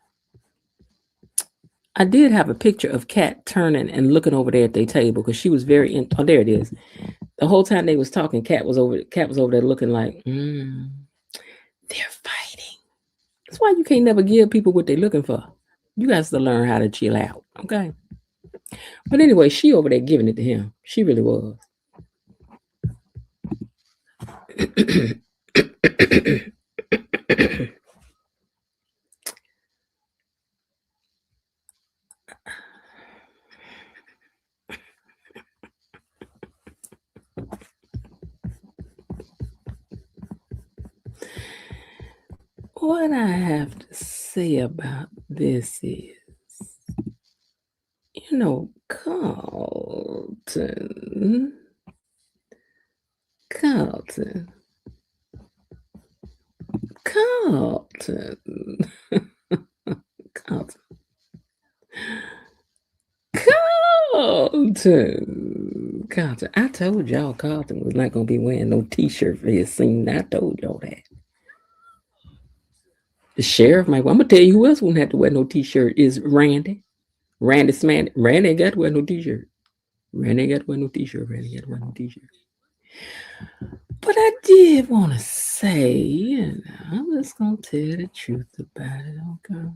I did have a picture of Kat turning and looking over there at their table because she was very oh, there it is. The whole time they was talking, Kat was over there looking like, they're fighting. That's why you can't never give people what they're looking for. You guys to learn how to chill out, okay? But anyway, she over there giving it to him. She really was. What I have to say about this is, you know, Carlton. Carlton. Carlton. I told y'all Carlton was not gonna be wearing no t-shirt for his scene. I told y'all that. The sheriff might. I'm gonna tell you who else won't have to wear no t-shirt is Randy. Randy ain't got to wear no t-shirt. Randy ain't got to wear no t-shirt. But I did want to say, you know, I'm just gonna tell the truth about it, okay?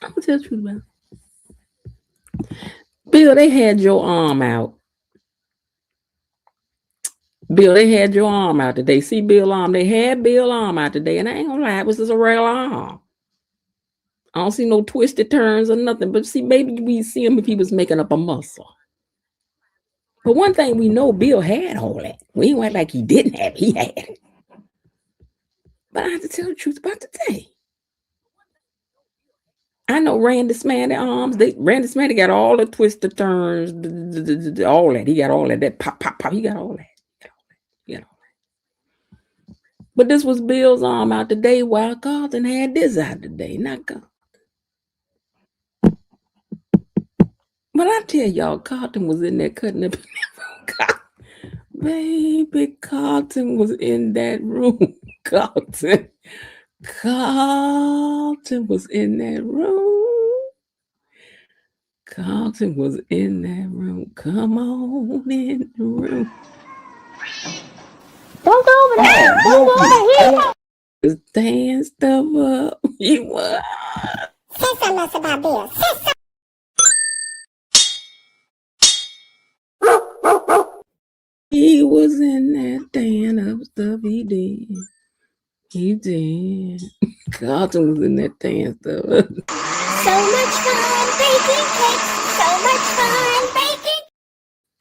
I'm gonna tell the truth about it. Bill, they had your arm out. Bill, they had your arm out today. See Bill arm. They had Bill arm out today, and I ain't gonna lie, it was just a regular arm. I don't see no twisted turns or nothing. But see, maybe we see him if he was making up a muscle. But one thing we know, Bill had all that. We ain't like he didn't have it. He had it. But I have to tell the truth about today. I know Randy Smanny arms. Randy Smanny got all the twisted turns, all that. He got all that. That pop, pop, pop. He got all that. But this was Bill's arm out today, while Carlton had this out today. Not Carlton. But I tell y'all, Carlton was in there cutting up. Baby, Carlton was in that room. Carlton was in that room. Carlton was in that room. Come on in the room. Don't go over there. Don't go over here. Just stand stuff up. He was. Say something else about Bill. Say something. He was in that stand up stuff. He did. He did. Carlton was in that stand stuff. So much fun baking cakes. So much fun baking.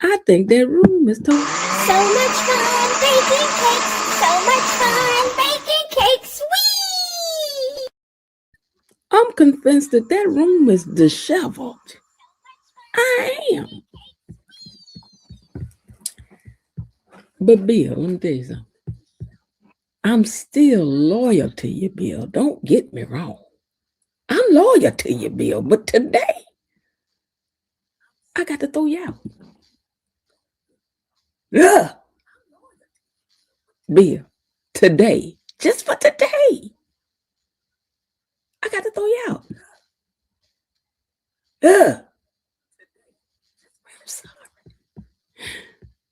I think that room is total. So much fun baking cakes. So much fun baking cakes. Whee! I'm convinced that room is disheveled. I am. But Bill, let me tell you something. I'm still loyal to you, Bill. Don't get me wrong. I'm loyal to you, Bill. But today, I got to throw you out. Yeah. Bill, today, just for today, I got to throw you out. Yeah. I'm sorry.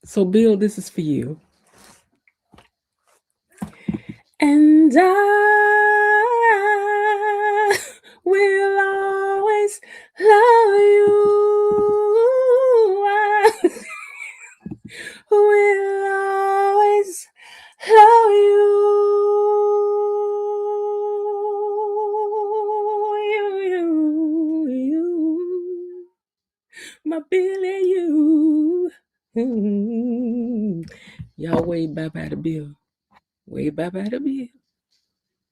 So, Bill, this is for you. And I will always love you. I will always love you. You. My Billy, you. Y'all wave bye-bye to Bill. Wave bye-bye to Bill.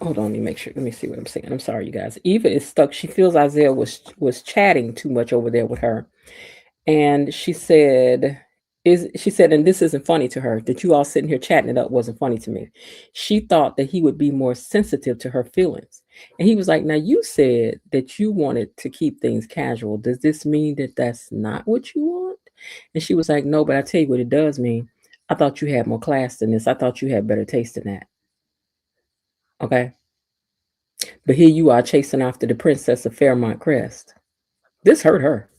hold on, let me make sure. Let me see what I'm saying. I'm sorry, you guys. Eva is stuck. She feels Isaiah was chatting too much over there with her. And she said, and this isn't funny to her, that you all sitting here chatting it up wasn't funny to me. She thought that he would be more sensitive to her feelings. And he was like, now you said that you wanted to keep things casual. Does this mean that that's not what you want? And she was like, no, but I tell you what it does mean. I thought you had more class than this. I thought you had better taste than that. Okay. But here you are chasing after the princess of Fairmont Crest. This hurt her.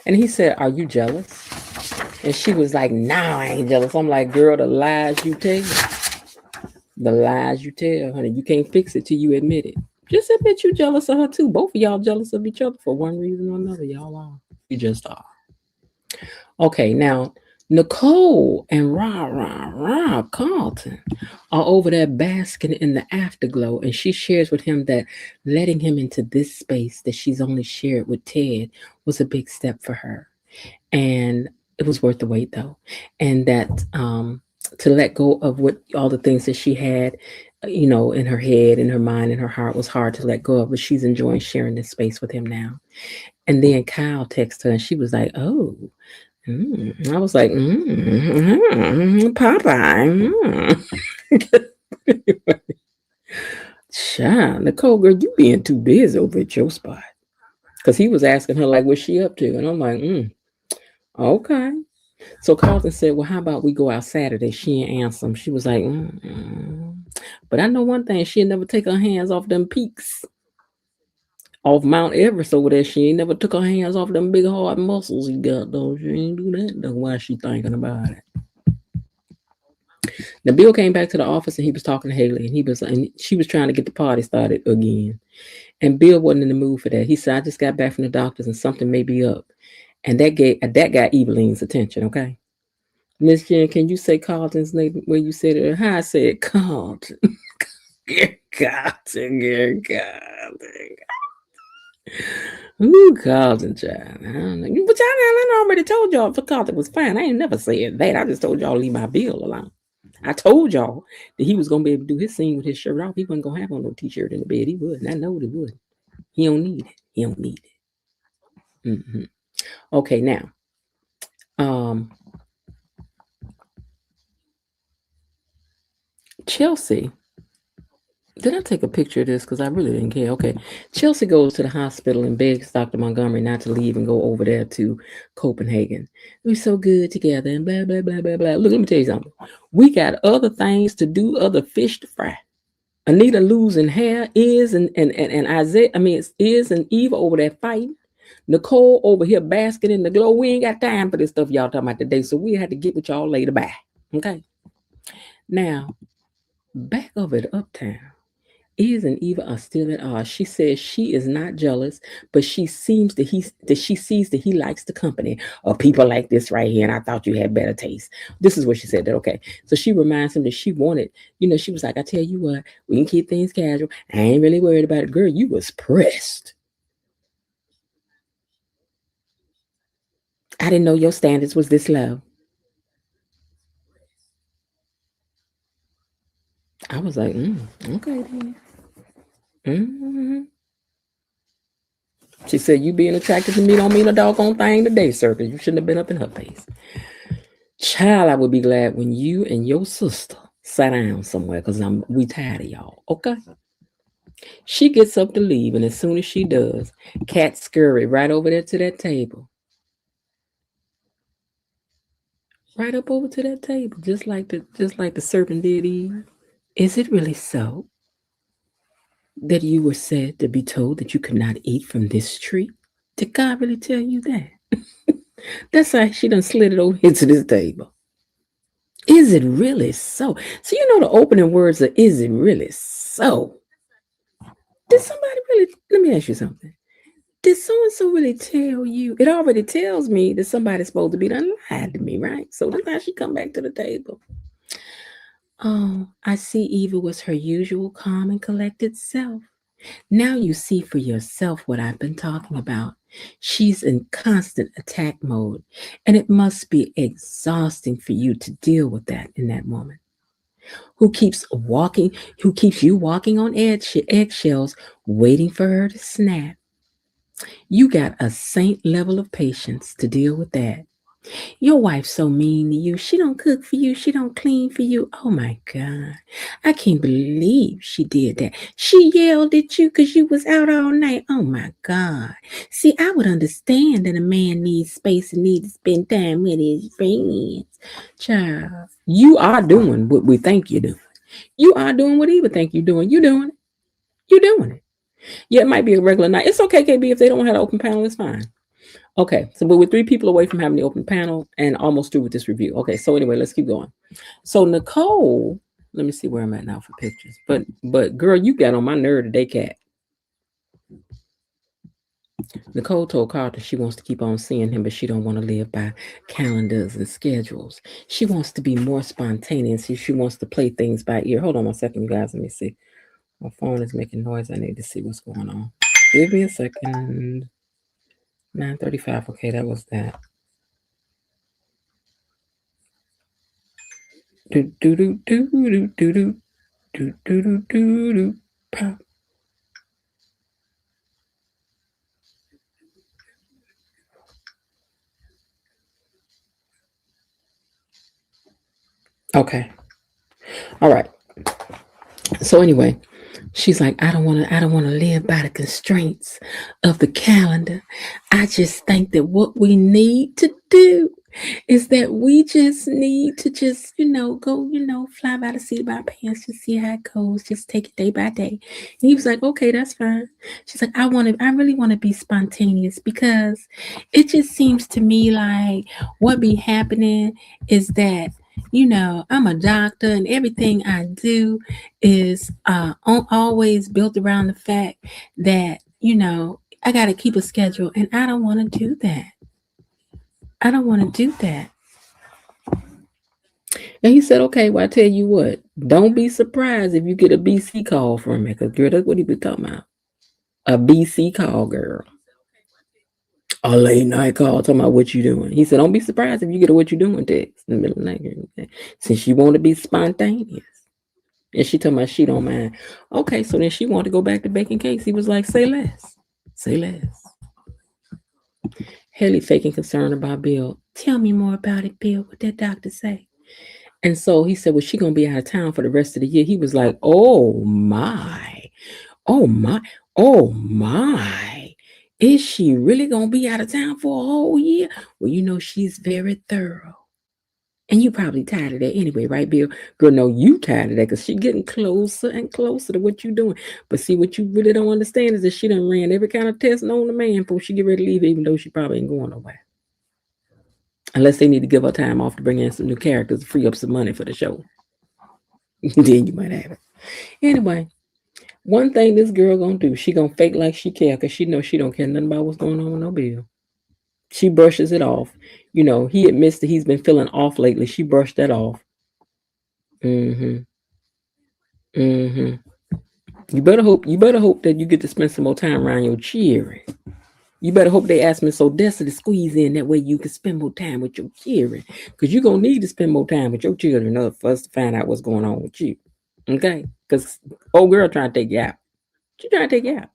And he said, are you jealous? And she was like, no, I ain't jealous. I'm like, girl, the lies you tell. The lies you tell, honey. You can't fix it till you admit it. Just admit you jealous of her too. Both of y'all jealous of each other for one reason or another. Y'all are. You just are. Okay, now Nicole and Rob Carlton are over there basking in the afterglow, and she shares with him that letting him into this space that she's only shared with Ted was a big step for her. And it was worth the wait though. And that to let go of what all the things that she had, in her head, in her mind, in her heart was hard to let go of, but she's enjoying sharing this space with him now. And then Kyle texted her and she was like, oh, I was like, Popeye. Child, Nicole, girl, you being too busy over at your spot. Because he was asking her, like, what's she up to? And I'm like, okay. So Carlton said, well, how about we go out Saturday? She ain't answer him. She was like, but I know one thing. She'll never take her hands off them peaks. Off Mount Everest over there. She ain't never took her hands off them big hard muscles he got, though. She ain't do that, though. Why she thinking about it? Now, Bill came back to the office and he was talking to Haley. And she was trying to get the party started again. And Bill wasn't in the mood for that. He said, I just got back from the doctors and something may be up. And that got Eveline's attention, okay? Miss Jen, can you say Carlton's name where you said it? How I said Carlton. Carlton. Ooh, Carlton, child. I don't know. But I already told y'all if Carlton was fine. I ain't never said that. I just told y'all leave my Bill alone. I told y'all that he was going to be able to do his scene with his shirt off. He wasn't going to have on no t-shirt in the bed. He wouldn't. I know he would. He don't need it. Okay, now. Chelsea. Did I take a picture of this? Because I really didn't care. Okay. Chelsea goes to the hospital and begs Dr. Montgomery not to leave and go over there to Copenhagen. We're so good together and blah, blah, blah, blah, blah. Look, let me tell you something. We got other things to do, other fish to fry. Anita losing hair, Iz and Isaiah, it's Iz and Eva over there fighting. Nicole over here basking in the glow. We ain't got time for this stuff y'all talking about today, so we had to get with y'all later. Bye. Okay. Now, back over at Uptown, Iz and Eva are still at odds. She says she is not jealous, but she sees that he likes the company of people like this right here. And I thought you had better taste. This is what she said. That okay. So she reminds him that she wanted, she was like, I tell you what, we can keep things casual. I ain't really worried about it. Girl, you was pressed. I didn't know your standards was this low. I was like, okay then. She said, you being attracted to me don't mean a doggone thing today, sir, because you shouldn't have been up in her face. Child, I would be glad when you and your sister sat down somewhere because we tired of y'all, okay? She gets up to leave, and as soon as she does, Kat scurried right over there to that table. Right up over to that table, just like the serpent did Eve. Is it really so that you were said to be told that you could not eat from this tree? Did God really tell you that? That's how she done slid it over into this table. Is it really so? So the opening words are, is it really so? Did somebody really, let me ask you something. Did so-and-so really tell you? It already tells me that somebody's supposed to be done lied to me, right? So that's how she come back to the table. Oh, I see Eva was her usual calm and collected self. Now you see for yourself what I've been talking about. She's in constant attack mode, and it must be exhausting for you to deal with that in that moment. who keeps you walking on eggshells, waiting for her to snap. You got a saint level of patience to deal with that. Your wife's so mean to you. She don't cook for you. She don't clean for you. Oh my God. I can't believe she did that. She yelled at you because you was out all night. Oh my God. See, I would understand that a man needs space and needs to spend time with his friends. Child, you are doing what we think you're doing. You are doing what he would think you're doing. You're doing it. You're doing it. Yeah, it might be a regular night. It's okay, KB. If they don't have an open panel, it's fine. Okay, so but we're 3 people away from having the open panel and almost through with this review. Okay, so anyway, let's keep going. So Nicole, let me see where I'm at now for pictures. But girl, you got on my nerve today, cat. Nicole told Carter she wants to keep on seeing him, but she don't want to live by calendars and schedules. She wants to be more spontaneous. She wants to play things by ear. Hold on 1 second, you guys. Let me see. My phone is making noise. I need to see what's going on. Give me a second. 9:35. Okay, that was that. Do do do do do do do do do do do pop. Okay. All right. So anyway, she's like, I don't want to live by the constraints of the calendar. I just think that what we need to do is that we just need to just, go, fly by the seat of our pants, just see how it goes, just take it day by day. And he was like, okay, that's fine. She's like, I really want to be spontaneous because it just seems to me like what be happening is that, I'm a doctor and everything I do is always built around the fact that, I got to keep a schedule and I don't want to do that. I don't want to do that. And he said, okay, well, I tell you what, don't be surprised if you get a BC call from me, because, girl, that's what he be talking about. A BC call, girl. A late night call talking about what you doing. He said, don't be surprised if you get a what you doing text in the middle of the night. Okay? Since you want to be spontaneous. And she told me she don't mind. Okay, so then she wanted to go back to baking cakes. He was like, say less. Say less. Haley faking concern about Bill. Tell me more about it, Bill. What that doctor say? And so he said, well, she going to be out of town for the rest of the year. He was like, oh, my. Oh, my. Oh, my. Is she really going to be out of town for a whole year? Well, she's very thorough. And you probably tired of that anyway, right, Bill? Girl, no, you tired of that because she getting closer and closer to what you doing. But see, what you really don't understand is that she done ran every kind of test known to man before she get ready to leave, even though she probably ain't going nowhere. Unless they need to give her time off to bring in some new characters to free up some money for the show. Then you might have it. Anyway, one thing this girl gonna do, she gonna fake like she care because she knows she don't care nothing about what's going on with no Bill. She brushes it off. He admits that he's been feeling off lately. She brushed that off. Mm-hmm. You better hope that you get to spend some more time around your children. You better hope they ask me so Dessa to squeeze in that way you can spend more time with your children. Because you're gonna need to spend more time with your children for us to find out what's going on with you. Okay? Because old girl trying to take you out. She trying to take you out.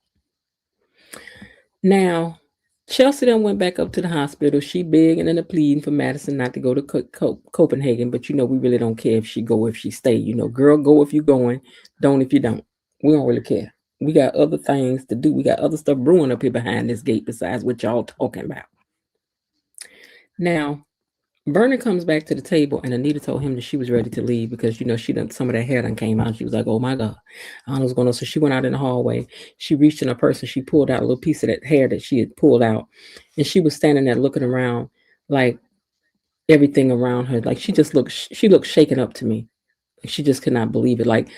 Now, Chelsea then went back up to the hospital. She begging and pleading for Madison not to go to Copenhagen, but we really don't care if she go, if she stay. Girl, go if you going, don't if you don't. We don't really care. We got other things to do. We got other stuff brewing up here behind this gate besides what y'all talking about. Now, Vernon comes back to the table, and Anita told him that she was ready to leave because she done some of that hair done came out. She was like, "Oh my God, I don't know what's going on." So she went out in the hallway. She reached in her purse and she pulled out a little piece of that hair that she had pulled out, and she was standing there looking around, like everything around her, like she looked shaken up to me. She just could not believe it. Like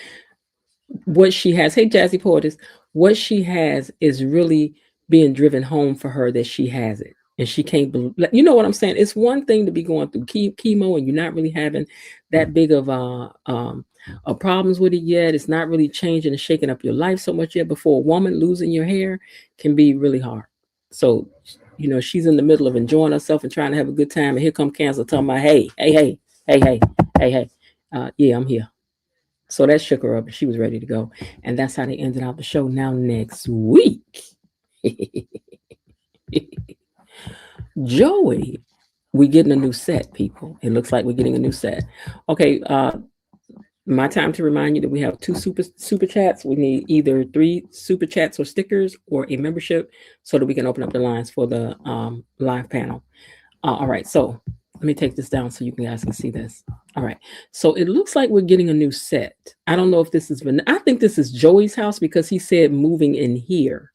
what she has. Hey, Jazzy Portis, what she has is really being driven home for her that she has it. And she can't believe, you know what I'm saying? It's one thing to be going through chemo and you're not really having that big of problems with it yet. It's not really changing and shaking up your life so much yet. Before a woman losing your hair can be really hard. So, she's in the middle of enjoying herself and trying to have a good time. And here come cancer talking about, hey, yeah, I'm here. So that shook her up, and she was ready to go. And that's how they ended out the show. Now next week, Joey, we getting a new set, people. It looks like we're getting a new set. Okay, my time to remind you that we have 2 super chats. We need either 3 super chats or stickers or a membership so that we can open up the lines for the live panel. All right, so let me take this down so you guys can see this. All right, so it looks like we're getting a new set. I don't know if this is I think this is Joey's house because he said moving in here.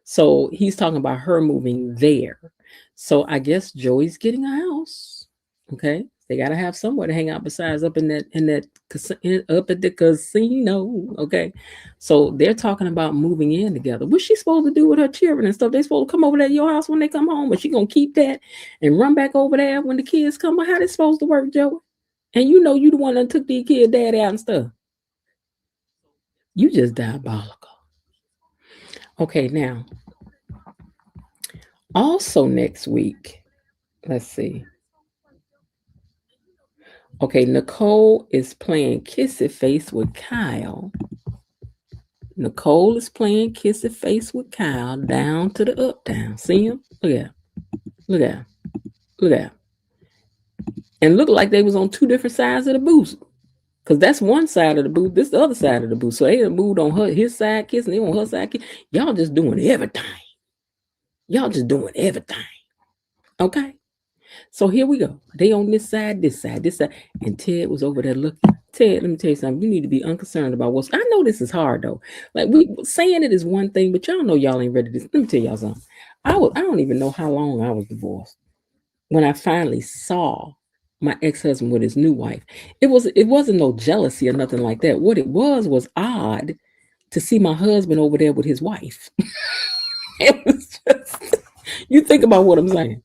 So he's talking about her moving there. So I guess Joey's getting a house. Okay, they got to have somewhere to hang out besides up up at the casino. Okay, so they're talking about moving in together. What's she supposed to do with her children and stuff? They supposed to come over to your house when they come home, but she gonna keep that and run back over there when the kids come. How they supposed to work, Joey? And you know you the one that took these kids' daddy out and stuff. You just diabolical. Okay, now also next week, let's see. Okay, Nicole is playing Kiss It Face with Kyle. Nicole is playing Kiss It Face with Kyle down to the uptown. See him? Look at him. Look at him. Look at him. And look like they was on 2 different sides of the booth. Because that's one side of the booth. This is the other side of the booth. So they done moved on his side kissing. They on her side kissing. Y'all just doing everything. Y'all just doing everything. Okay? So here we go. They on this side, this side, this side. And Ted was over there looking. Ted, let me tell you something. You need to be unconcerned about what's. I know this is hard though. Like we saying it is one thing, but y'all know y'all ain't ready to. Let me tell y'all something. I don't even know how long I was divorced when I finally saw my ex-husband with his new wife. It wasn't no jealousy or nothing like that. What it was odd to see my husband over there with his wife. It was just, you think about what I'm saying.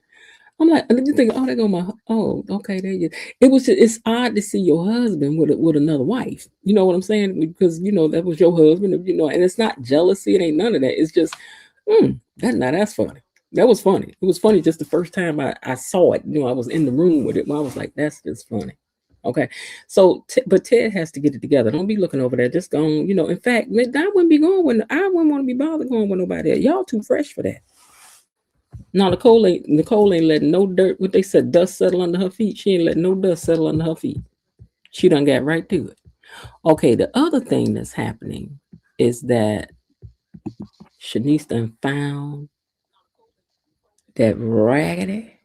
I'm like, and then you think, oh, they go my, oh, okay, there you. It's odd to see your husband with another wife. You know what I'm saying? Because that was your husband, and it's not jealousy. It ain't none of that. It's just, that's funny. That was funny. It was funny just the first time I saw it. I was in the room with it. I was like, that's just funny. Okay. So, but Ted has to get it together. Don't be looking over there. Just go on, in fact, I wouldn't be going when I wouldn't want to be bothered going with nobody else. Y'all too fresh for that. Now, Nicole ain't letting no dirt, what they said, dust settle under her feet. She ain't letting no dust settle under her feet. She done got right to it. Okay, the other thing that's happening is that Shanice done found that raggedy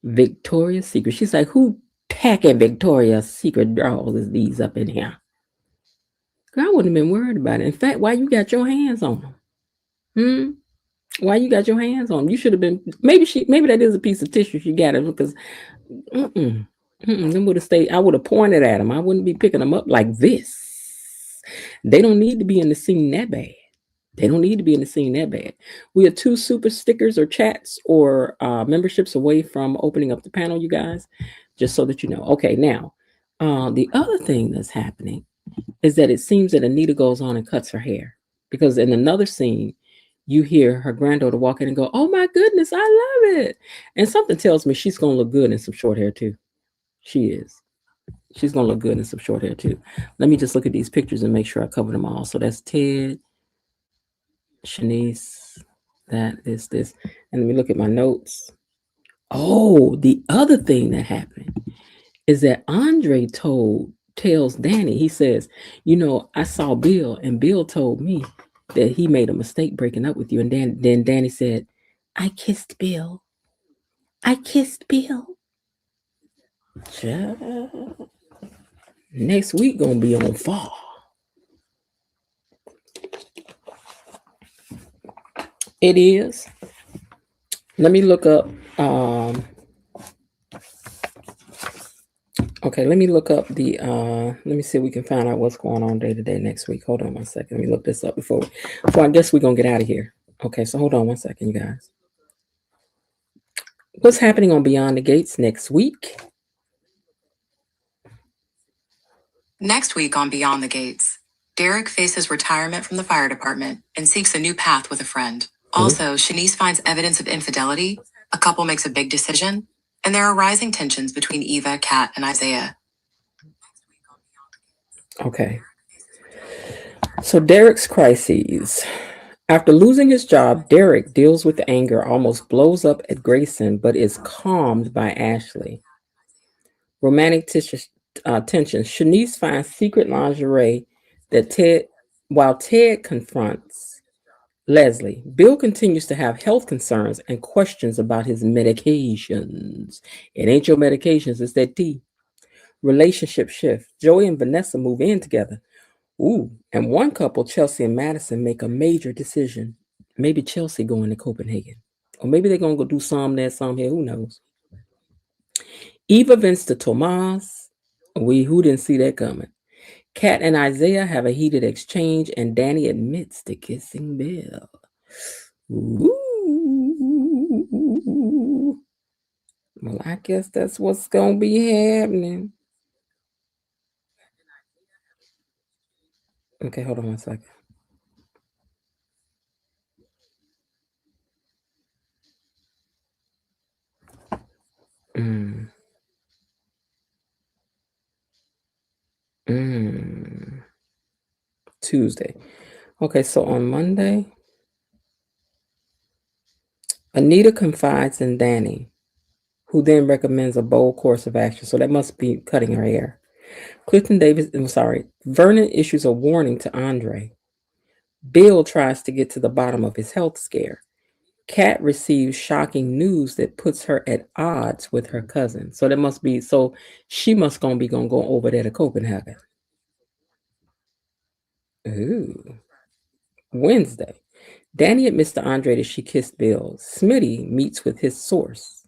Victoria's Secret. She's like, who packing Victoria's Secret drawers is these up in here? Girl, I wouldn't have been worried about it. In fact, why you got your hands on them? Why you got your hands on them? You should have been, maybe that is a piece of tissue she got it because then would have stayed. I would have pointed at them. I wouldn't be picking them up like this. They don't need to be in the scene that bad. We are 2 super stickers or chats or memberships away from opening up the panel, you guys, just so that you know. Okay, now, the other thing that's happening is that it seems that Anita goes on and cuts her hair because in another scene, you hear her granddaughter walk in and go, oh my goodness, I love it. And something tells me she's going to look good in some short hair too. She is. She's going to look good in some short hair too. Let me just look at these pictures and make sure I cover them all. So that's Ted, Shanice, that is this. And let me look at my notes. Oh, the other thing that happened is that Andre tells Danny, he says, I saw Bill and Bill told me that he made a mistake breaking up with you. And then Danny said, I kissed Bill. Child. Next week gonna be on fall. It is. Let me look up. Okay, let me look up the. Let me see if we can find out what's going on day to day next week. Hold on one second. Let me look this up before I guess we're gonna get out of here. Okay, so hold on one second, you guys. What's happening on Beyond the Gates next week? Next week on Beyond the Gates, Derek faces retirement from the fire department and seeks a new path with a friend. Also, Shanice finds evidence of infidelity, a couple makes a big decision, and there are rising tensions between Eva, Kat, and Isaiah. Okay. So Derek's crises. After losing his job, Derek deals with anger, almost blows up at Grayson, but is calmed by Ashley. Romantic tension. Shanice finds secret lingerie that while Ted confronts Leslie. Bill continues to have health concerns and questions about his medications. It ain't your medications, it's that tea. Relationship shift. Joey and Vanessa move in together. Ooh, and one couple, Chelsea and Madison, make a major decision. Maybe Chelsea going to Copenhagen. Or maybe they're going to go do some there, some here. Who knows? Eva vents to Tomas. Who didn't see that coming? Kat and Isaiah have a heated exchange, and Danny admits to kissing Bill. Ooh. Well, I guess that's what's going to be happening. Okay, hold on one second. Tuesday. Okay, so on Monday, Anita confides in Danny, who then recommends a bold course of action. So that must be cutting her hair. Vernon issues a warning to Andre. Bill tries to get to the bottom of his health scare. Kat receives shocking news that puts her at odds with her cousin. So she must gonna go over there to Copenhagen. Ooh. Wednesday. Danny admits to Andre that she kissed Bill. Smitty meets with his source.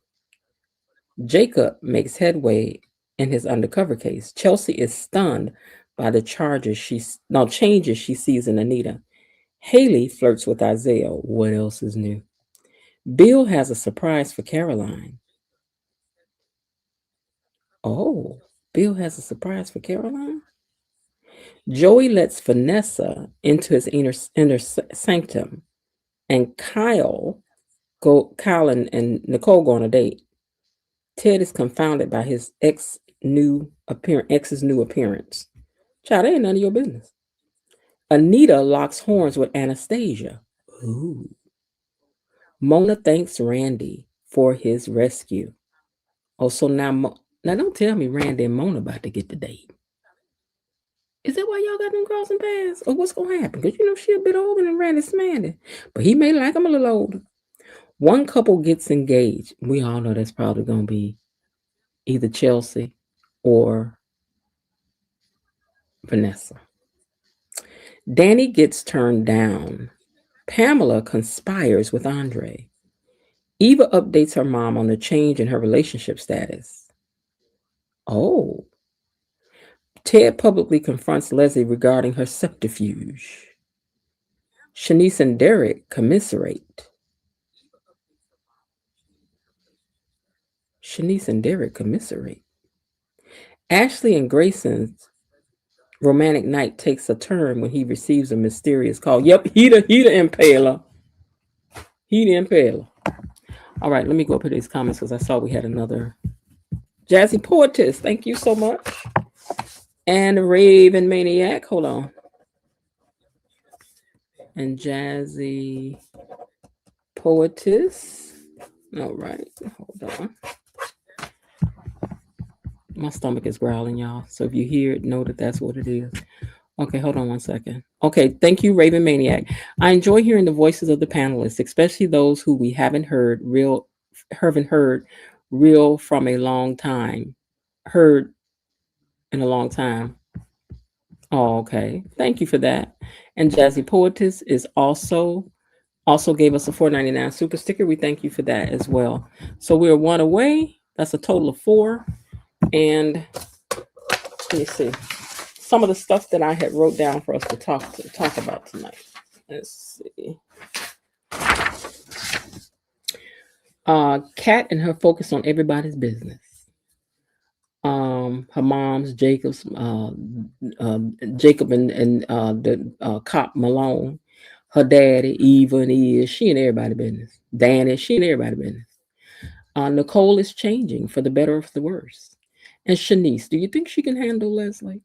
Jacob makes headway in his undercover case. Chelsea is stunned by the changes she sees in Anita. Haley flirts with Isaiah. What else is new? Bill has a surprise for Caroline. Oh, Bill has a surprise for Caroline? Joey lets Vanessa into his inner sanctum, and Kyle and Nicole go on a date. Ted is confounded by his ex's new appearance. Child, that ain't none of your business. Anita locks horns with Anastasia. Ooh. Mona thanks Randy for his rescue. Oh, so now don't tell me Randy and Mona about to get the date. Is that why y'all got them crossing paths? Or what's gonna happen? Because she a bit older than Randy Smandy. But he may like him a little older. One couple gets engaged. We all know that's probably gonna be either Chelsea or Vanessa. Danny gets turned down. Pamela conspires with Andre. Eva updates her mom on the change in her relationship status. Oh. Ted publicly confronts Leslie regarding her subterfuge. Shanice and Derek commiserate. Ashley and Grayson's romantic night takes a turn when he receives a mysterious call. Yep, he the impaler. He the impaler. All right, let me go up to these comments because I saw we had another Jazzy Poetess. Thank you so much. And Raven Maniac. Hold on. And Jazzy Poetess. All right, hold on. My stomach is growling, y'all. So if you hear it, know that that's what it is. Okay, hold on one second. Okay, thank you, Raven Maniac. I enjoy hearing the voices of the panelists, especially those who we haven't heard real from a long time. Heard in a long time. Oh, okay. Thank you for that. And Jazzy Poetess is also gave us a $4.99 super sticker. We thank you for that as well. So we're one away. That's a total of 4. And let me see some of the stuff that I had wrote down for us to talk about tonight. Let's see. Kat and her focus on everybody's business. Her mom's Jacob and the cop Malone. Her daddy Eva and Is. She and everybody's business. Danny. She and everybody's business. Nicole is changing for the better or for the worse. And Shanice, do you think she can handle Leslie?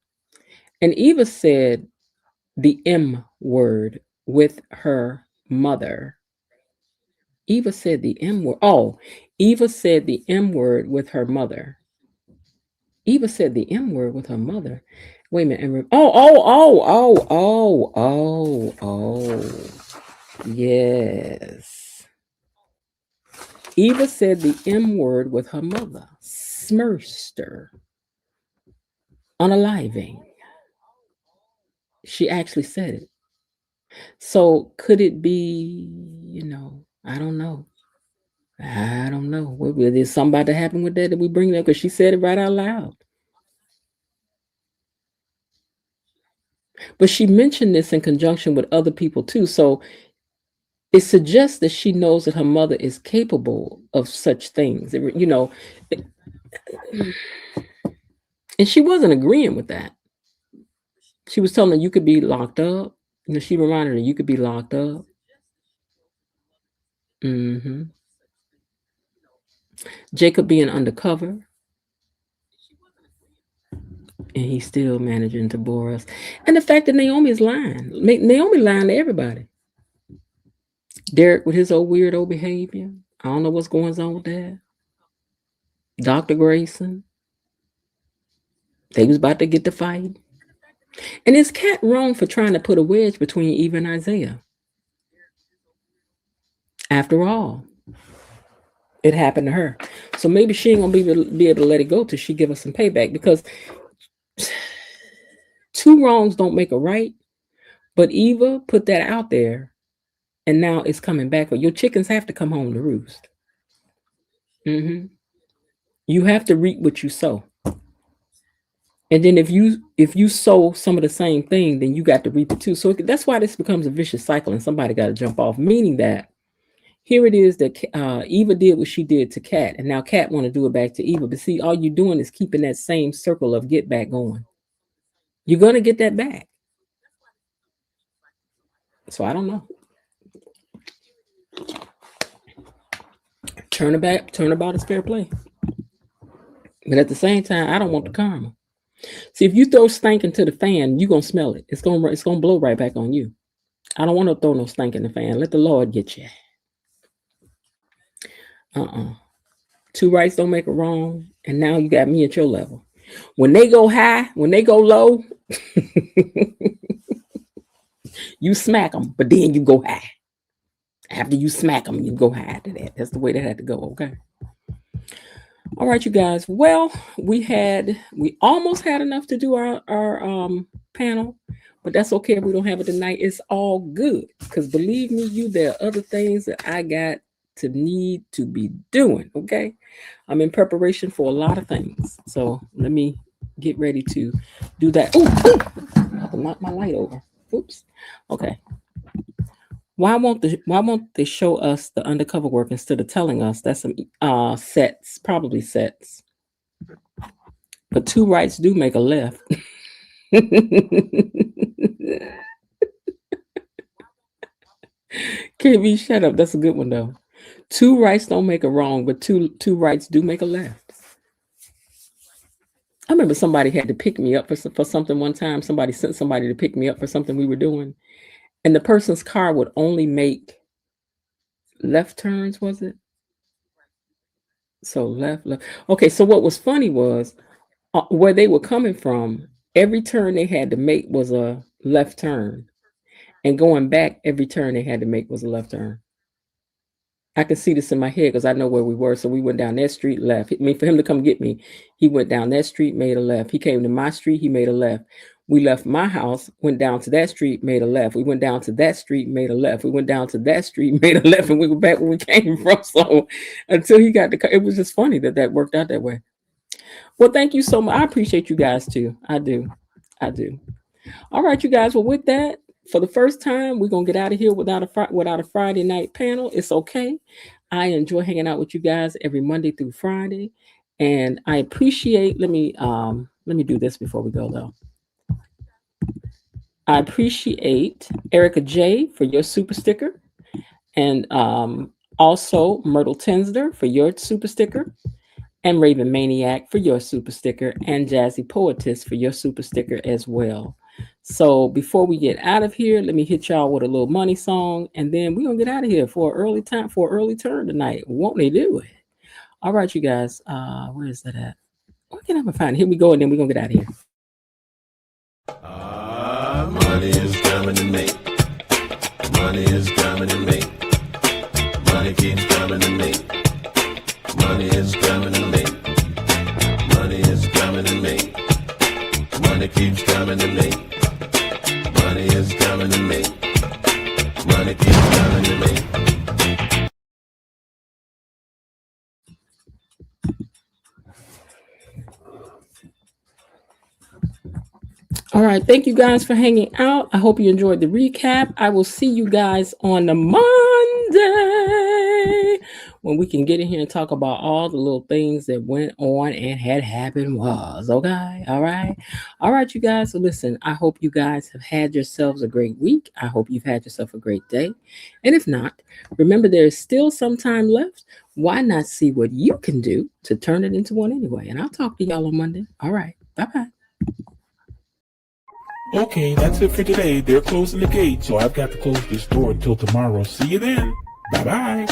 And Eva said the M word with her mother. Eva said the M word. Oh, Eva said the M word with her mother. Eva said the M word with her mother. Wait a minute. Oh. Yes. Eva said the M word with her mother. Smurster. Unaliving. She actually said it. So could it be, I don't know. I don't know. Did something about to happen with that we bring it up? Because she said it right out loud. But she mentioned this in conjunction with other people too. So it suggests that she knows that her mother is capable of such things. And she wasn't agreeing with that. She was telling her you could be locked up. She reminded her you could be locked up. Mm-hmm. Jacob being undercover. And he's still managing to bore us. And the fact that Naomi is lying. Naomi lying to everybody. Derek with his old weirdo behavior. I don't know what's going on with that. Dr. Grayson. They was about to get the fight. And is Kat wrong for trying to put a wedge between Eve and Isaiah? After all, it happened to her. So maybe she ain't gonna be able to let it go till she give us some payback, because two wrongs don't make a right. But Eva put that out there, and now it's coming back. Your chickens have to come home to roost. Mm-hmm. You have to reap what you sow. And then if you sow some of the same thing, then you got to reap it too. So that's why this becomes a vicious cycle, and somebody got to jump off. Meaning that here it is that Eva did what she did to Kat, and now Kat want to do it back to Eva. But see, all you're doing is keeping that same circle of get back going. You're gonna get that back. So I don't know. Turnabout is fair play. But at the same time, I don't want the karma. See, if you throw stank into the fan, you're gonna smell it. It's gonna blow right back on you. I don't want to throw no stank in the fan. Let the Lord get you. Two rights don't make a wrong, and now you got me at your level. When they go high, when they go low, you smack them, but then you go high. After you smack them, you go high to that. That's the way that had to go, okay? All right, you guys. Well, we almost had enough to do our panel, but that's okay if we don't have it tonight. It's all good, because believe me, there are other things that I got to need to be doing, okay? I'm in preparation for a lot of things. So let me get ready to do that. Ooh, I have to knock my light over. Oops. Okay. Why won't they show us the undercover work instead of telling us? That's some sets, probably sets. But two rights do make a left. KB, shut up. That's a good one though. Two rights don't make a wrong, but two rights do make a left. I remember somebody had to pick me up for something one time. Somebody sent somebody to pick me up for something we were doing, and the person's car would only make left turns, was it? So left. Okay, so what was funny was where they were coming from, every turn they had to make was a left turn. And going back, every turn they had to make was a left turn. I can see this in my head because I know where we were. So we went down that street, left. I mean, for him to come get me, he went down that street, made a left. He came to my street, he made a left. We left my house, went down to that street, made a left. We went down to that street, made a left. We went down to that street, made a left, and we were back where we came from. So until he got it was just funny that worked out that way. Well, thank you so much. I appreciate you guys too. I do. All right, you guys. Well, with that, for the first time, we're gonna get out of here without a Friday night panel. It's okay. I enjoy hanging out with you guys every Monday through Friday, and I appreciate. Let me do this before we go though. I appreciate Erica J for your super sticker, and also Myrtle Tensler for your super sticker, and Raven Maniac for your super sticker, and Jazzy Poetess for your super sticker as well. So before we get out of here, let me hit y'all with a little money song, and then we're gonna get out of here for an early turn tonight. Won't they do it? All right, you guys. Where is that at? Where can I find it? Here we go, and then we're gonna get out of here. Money is coming to me. Money is coming to me. Money keeps coming to me. Money is coming to me. Money is coming to me. Money keeps coming to me. Money is coming to me. Money keeps coming to me. All right. Thank you guys for hanging out. I hope you enjoyed the recap. I will see you guys on the Monday when we can get in here and talk about all the little things that went on and had happened was. Okay. All right. All right, you guys. So listen, I hope you guys have had yourselves a great week. I hope you've had yourself a great day. And if not, remember there is still some time left. Why not see what you can do to turn it into one anyway? And I'll talk to y'all on Monday. All right. Bye-bye. Okay, that's it for today. They're closing the gate, so I've got to close this door until tomorrow. See you then. Bye-bye.